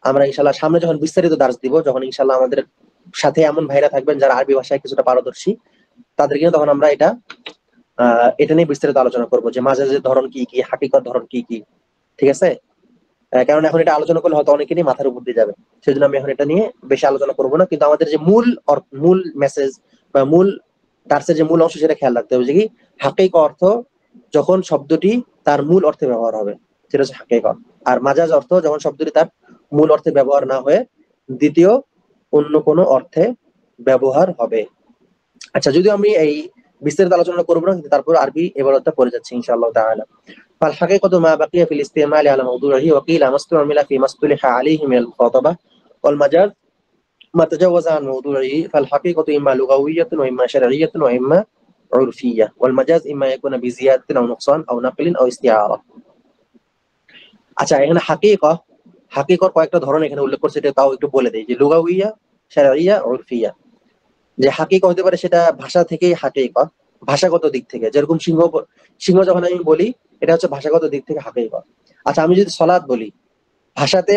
আমরা ইনশাআল্লাহ সামনে যখন বিস্তারিত দার্স দিব, যখন ইনশাআল্লাহ আমাদের সাথে এমন ভাইরা থাকবেন যারা আরবি ভাষায় কিছুটা পারদর্শী, তাদেরকে নিয়ে তখন আমরা এটা নিয়ে বিস্তারিত আলোচনা করব যে মাজাজের ধরন কি কি, হাকিকার ধরন কি কি। ঠিক আছে, কারণ এখন এটা আলোচনা করলে হয়তো অনেকেরই মাথার উপর দিয়ে যাবে, সেজন্য আমি এখন এটা নিয়ে বেশি আলোচনা করব না। কিন্তু আমাদের যে মূল মেসেজ বা মূল দার্সের যে মূল অংশ, সেটা খেয়াল রাখতে হবে যে কি হাকিকা অর্থ যখন শব্দটি তার মূল অর্থে ব্যবহার হবে, সেটা হচ্ছে হাকিকা। আর মাজাজ অর্থ যখন শব্দটি তার মূল অর্থে ব্যবহার না হয়ে দ্বিতীয় অন্য কোনো অর্থে ব্যবহার হবে। আচ্ছা, যদিও আমি এই বিস্তারিত আলোচনা করবো না, কিন্তু তারপর আরবি এবারটা পড়ে যাচ্ছে ইনশাআল্লাহ তাআলা। فالحقيقة ما بقي في الاستعمال على موضوعه، وقيل ما استعمل فيما اصطلح عليه من المخاطبة، والمجاز ما تجاوز عن موضوعه. فالحقيقة إما لغوية وإما شرعية وإما عرفية، والمجاز إما يكون بزيادة أو نقصان أو نقل أو استعارة. আচ্ছা, এখানে হাকিকার কয়েকটা ধরন এখানে উল্লেখ করছে, এটা তাও একটু বলে দেই যে লুগাউইয়া, শারঈয়া, উরফিয়া। যে হাকিকা হতে পারে সেটা ভাষা থেকেই হাকিকা, ভাষাগত দিক থেকে। যেরকম সিংহ যখন আমি বলি, এটা হচ্ছে ভাষাগত দিক থেকে হাকিকা। আচ্ছা, আমি যদি সলাত বলি, ভাষাতে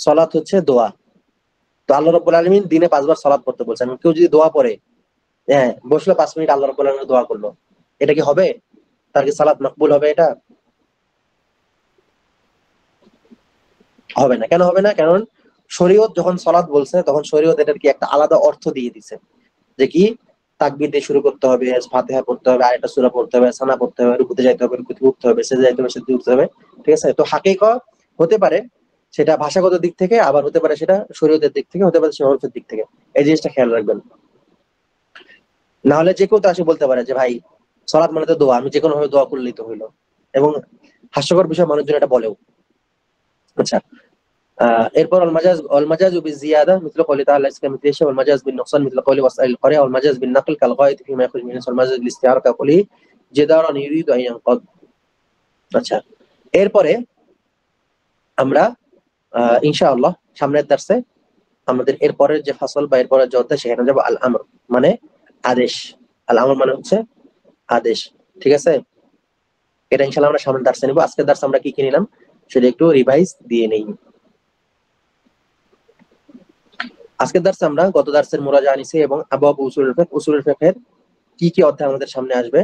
সলাত হচ্ছে দোয়া। তো আল্লাহ রাব্বুল আলামিন দিনে 5 বার সলাত পড়তে বলছেন। কেউ যদি দোয়া পড়ে, হ্যাঁ, বসলো 5 মিনিট আল্লাহ রাব্বুল আলামিন দোয়া করলো, এটা কি হবে? তার কি সালাত মকবুল হবে? এটা হবে না। কেন হবে না? কারণ শরীয়ত যখন সলাত বলছে, তখন শরীয়ত এটার কি একটা আলাদা অর্থ দিয়ে দিছে, যে কি তাকবীর দিয়ে শুরু করতে হবে, ফাতিহা পড়তে হবে, আরেকটা সূরা পড়তে হবে, সানা পড়তে হবে, রুকুতে যাইতে হবে, রুকুতে উঠতে হবে, সেজদায় যাইতে হবে, সেজদায় উঠতে হবে। ঠিক আছে, তো হাকিকা হতে পারে সেটা ভাষাগত দিক থেকে, আবার হতে পারে সেটা শরীয়তের দিক থেকে, হতে পারে সেটা ওরফের দিক থেকে। এই জিনিসটা খেয়াল রাখবেন। না হলে যে কেউ তো আসে বলতে পারে যে ভাই সলাত মানে তো দোয়া, আমি যে কোনো ভাবে দোয়া করলেই তো হইলো। এবং হাস্যকর বিষয়, মানুষজন এটা বলেও। আচ্ছা, এরপর المجاز بالزياده مثل قوله تعالى كمثله والمجاز بالنقصان مثل قوله واسأل القرية، والمجاز بالنقل كالغاية فيما يخرج من النص، والمجاز بالاستعارة كقوله جدارا يريد ان ينقض। আচ্ছা, এরপরে আমরা ইনশাআল্লাহ সামনের দার্সে আমাদের এরপরের যে ফাসল বা এরপরের যে অধ্যায়, সেখানে যাব আল আমর মানে আদেশ। আল আমর মানে হচ্ছে আদেশ। ঠিক আছে, এটা ইনশাআল্লাহ আমরা সামনের দার্সে নিব। আজকের দার্সে আমরা কি কি নিলাম সেটা একটু রিভাইজ দিয়ে নেই। আজকের দার্সে আমরা গত দার্সের মুরাজা আনিছি এবং আবওয়াব উসুলুল ফিকহের কি কি অধ্যায় আমাদের সামনে আসবে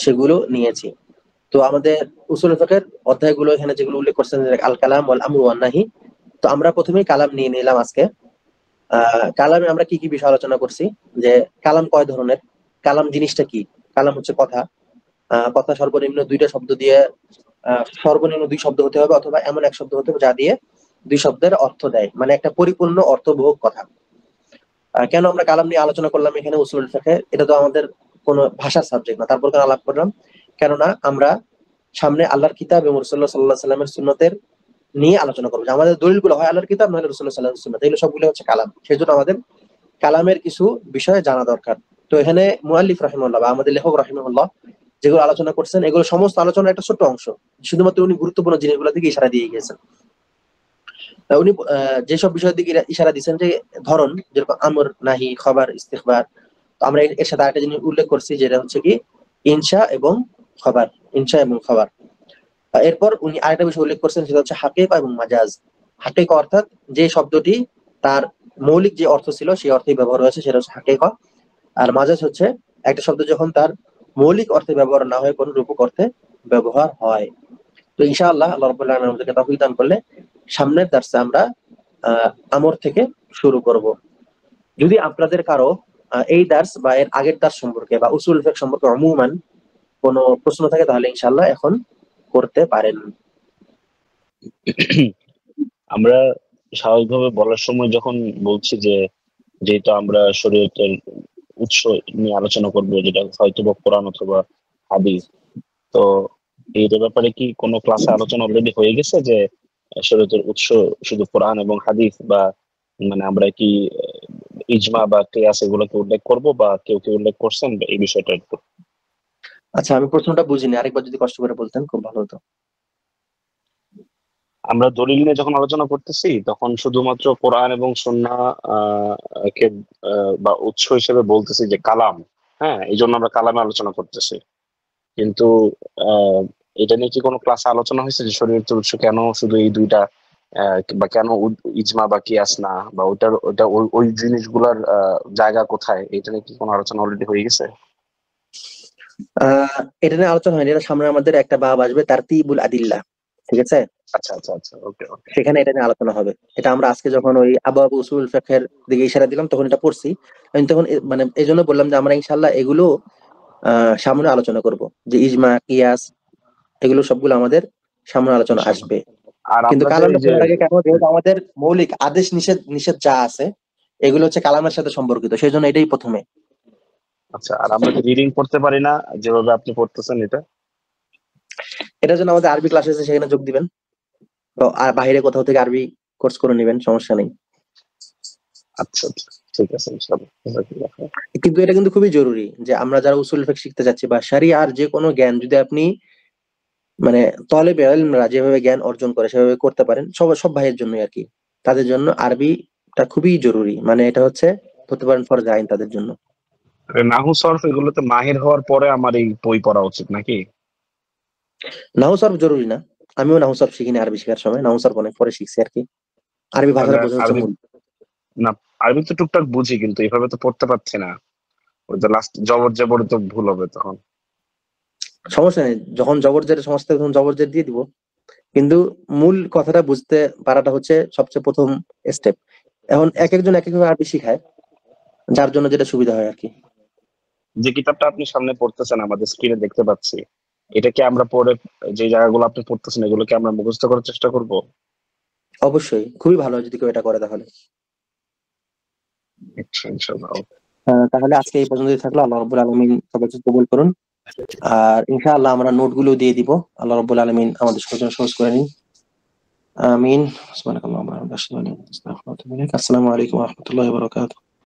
সেগুলো নিয়েছি। তো আমাদের উসুলুল ফিকহের অধ্যায়গুলো এখানে যেগুলো উল্লেখ করছেন, আল কালাম ওয়াল আমরু ওয়ান নাহি। তো আমরা প্রথমেই কালাম নিয়ে নিলাম আজকে। কালামে আমরা কি কি বিষয় আলোচনা করছি, যে কালাম কয় ধরনের, কালাম জিনিসটা কি। কালাম হচ্ছে কথা। কথা সর্বনিম্ন 2টা শব্দ দিয়ে, সর্বনিম্ন 2 শব্দ হতে হবে, অথবা এমন এক শব্দ হতে হবে যা দিয়ে 2 শব্দের অর্থ দেয়, মানে একটা পরিপূর্ণ অর্থবহ কথা। কেন আমরা কালাম নিয়ে আলোচনা করলাম এখানে উসুলুল ফিকহে? এটা তো আমাদের কোনো ভাষার সাবজেক্ট না, তারপর কেন আলাপ করলাম? কেননা আমরা সামনে আল্লাহর কিতাব এবং রাসূলুল্লাহ সাল্লাল্লাহু আলাইহি ওয়াসাল্লামের সুন্নতের নিয়ে আলোচনা করবো, যে আমাদের দলিলগুলো হয় আল্লাহর কিতাব নয় রাসূলুল্লাহ সাল্লাল্লাহু আলাইহি ওয়াসাল্লামের সুন্নাত, এগুলো সবগুলো হচ্ছে কালাম। সেজন্য আমাদের কালামের কিছু বিষয় জানা দরকার। তো এখানে মুআল্লিফ রাহিমাহুল্লাহ বা আমাদের লেখক রাহিমাহুল্লাহ যেগুলো আলোচনা করছেন, এগুলো সমস্ত আলোচনার একটা ছোট্ট অংশ। শুধুমাত্র উনি গুরুত্বপূর্ণ জিনিসগুলো দিকে ইশারা দিয়ে গিয়েছেন। উনি যেসব বিষয়ের দিকে ইশারা দিচ্ছেন, যে ধরন যেরকম আমর, নাহি, খবর, ইস্তিখবার। তো আমরা এর সাথে আরেকটা জিনিস উল্লেখ করছি, যেটা হচ্ছে কি ইনশা এবং খবর। ইনশা এবং খবর। এরপর উনি আরেকটা বিষয় উল্লেখ করছেন, সেটা হচ্ছে হাকিকা এবং মাজাজ। হাকিকা অর্থাৎ যে শব্দটি তার মৌলিক যে অর্থ ছিল সেই অর্থেই ব্যবহার হয়েছে, সেটা হচ্ছে হাকিকা। আর মাজাজ হচ্ছে একটা শব্দ যখন তার মৌলিক অর্থে ব্যবহার না হয়, কোন রূপক অর্থে ব্যবহার হয়। তো ইনশাআল্লাহ আল্লাহ রাব্বুল আলামিন আমাদেরকে তৌফিক দান করলে সামনের দার্সে আমরা আমর থেকে শুরু করব। যদি আপনাদের কারো এই দার্স বা এর আগের দার্স সম্পর্কে বা উসুল ফিকহ সম্পর্কে উমুমান কোনো প্রশ্ন থাকে, তাহলে ইনশাআল্লাহ এখন করতে পারেন। আমরা স্বাভাবিকভাবে বলার সময় যখন বলছি যে যেহেতু আমরা শরীয়তের উৎস নিয়ে আলোচনা করব, যেটা হয়তো বা কোরআন অথবা হাদিস, তো এইটার ব্যাপারে কি কোনো ক্লাসে আলোচনা অলরেডি হয়ে গেছে যে শরীয়তের উৎস শুধু কোরআন এবং হাদিস, বা মানে আমরা কি ইজমা বা কিয়াস এগুলোকে উল্লেখ করব, বা কেউ কেউ উল্লেখ করছেন এই বিষয়টা একটু? আচ্ছা, আমি প্রশ্নটা বুঝিনি, আরেকবার যদি কষ্ট করে বলতেন খুব ভালো হতো। আমরা দলিল নিয়ে যখন আলোচনা করতেছি তখন শুধুমাত্র কোরআন এবং সুন্নাহ কে বা উৎস হিসেবে বলতেছি যে কালাম, হ্যাঁ, এই জন্য আমরা কালামে আলোচনা করতেছি। কিন্তু এটা নিয়ে কি কোনো ক্লাসে আলোচনা হয়েছে যে শরীয়তের উৎস কেন শুধু এই দুইটা, বা কেন ইজমা বা কিয়াস না, বা ওটা ওই জিনিসগুলার জায়গা কোথায়, এটা নিয়ে কি কোনো আলোচনা অলরেডি হয়ে গেছে? এটা নিয়ে আলোচনা হয়নি, এটা সামনে আমাদের একটা বাব আসবে তারতিবুল আদিল্লাহ, ঠিক আছে, আচ্ছা আচ্ছা আচ্ছা, ওকে ওকে। সেখানে এটা নিয়ে আলোচনা হবে। এটা আমরা আজকে যখন ওই আবওয়াব উসুল ফিকহের দিকে ইশারা দিলাম তখন এটা পড়ছি। আমি তখন মানে এই জন্য বললাম যে আমরা ইনশাআল্লাহ এগুলো সামনে আলোচনা করব, যে ইজমা কিয়াস এগুলো সবগুলো আমাদের সামনে আলোচনা ইনশাআল্লাহ। আসবে। আর কিন্তু আমরা যে কালামটা এই যে, পড়ার আগে কেন, যেহেতু আমাদের মৌলিক আদেশ নিষেধ নিষেধ যা আছে এগুলো হচ্ছে কালামের সাথে সম্পর্কিত, সেই জন্য এটাই প্রথমে। আচ্ছা, আর আমরা যে রিডিং পড়তে পারি না যেভাবে আপনি পড়তেছেন এটা? এটার জন্য আমাদের আরবি ক্লাস আছে, সেখানে যোগ দিবেন, আর বাইরে কোথাও থেকে আরবি কোর্স করে নেবেন, সমস্যা নেই। আচ্ছা আচ্ছা, ঠিক আছে ইনশাআল্লাহ। জাযাকাল্লাহ খাইর। কিন্তু এটা কিন্তু খুবই জরুরি যে আমরা যারা উসুল ফিকহ শিখতে যাচ্ছি বা শরিয়ার যে কোনো জ্ঞান যদি আপনি মানে তলেবে ইলমরা যেভাবে জ্ঞান অর্জন করে সেভাবে করতে পারেন, সব ভাইয়ের জন্যই আর কি, তাদের জন্য আরবিটা খুবই জরুরি, মানে এটা হচ্ছে ধরতে পারেন ফরজ আইন তাদের জন্য। নাহু সরফ এগুলোতে মাহির হওয়ার পরে আমার এই বই পড়া উচিত নাকি? নাহু সরফ জরুরি না, আমিও নাহু সরফ শিখিনি আরবি শেখার সময়, নাহু সরফ অনেক পরে শিখছি আর কি। আরবি তাহলে ভাষাটা বোঝা হচ্ছে আরবি, মূল। না আরবি তো টুকটাক বুঝি কিন্তু এইভাবে তো পড়তে পারছি না, ওই যে লাস্ট জবর জবর তো ভুল হবে তখন। সমস্যা নেই, যখন জবরজের সমস্যা তখন জবরজের দিয়ে দিব, কিন্তু মূল কথাটা বুঝতে পারাটা হচ্ছে সবচেয়ে প্রথম স্টেপ। এখন এক একজন এক একভাবে আরবি শিখায়, যার জন্য যেটা সুবিধা হয় আর কি। যে কিতাবটা আপনি সামনে পড়তেছেন আমাদের স্ক্রিনে দেখতে পাচ্ছি, এটা কি আমরা পড়ে যে জায়গাগুলো আপনি পড়তেছেন এগুলো কি আমরা মুখস্থ করার চেষ্টা করব? অবশ্যই খুবই ভালো হয় যদি কেউ এটা করে তাহলে। আচ্ছা ইনশাআল্লাহ। তাহলে আজকে এই পর্যন্তই থাকলো। আল্লাহ রাব্বুল আলামিন সবাইকে কবুল করুন, আর ইনশাআল্লাহ আমরা নোটগুলো দিয়ে দিব। আল্লাহ রাব্বুল আলামিন আমাদের সহজ করে নিন, আমিন। সুবহানাকাল্লাহুম্মা ওয়া বিহামদিকা আশহাদু আল্লা ইলাহা ইল্লা আনতা আস্তাগফিরুকা ওয়া আতুবু ইলাইক। আসসালামু আলাইকুম ওয়া রাহমাতুল্লাহি ওয়া বারাকাতুহু।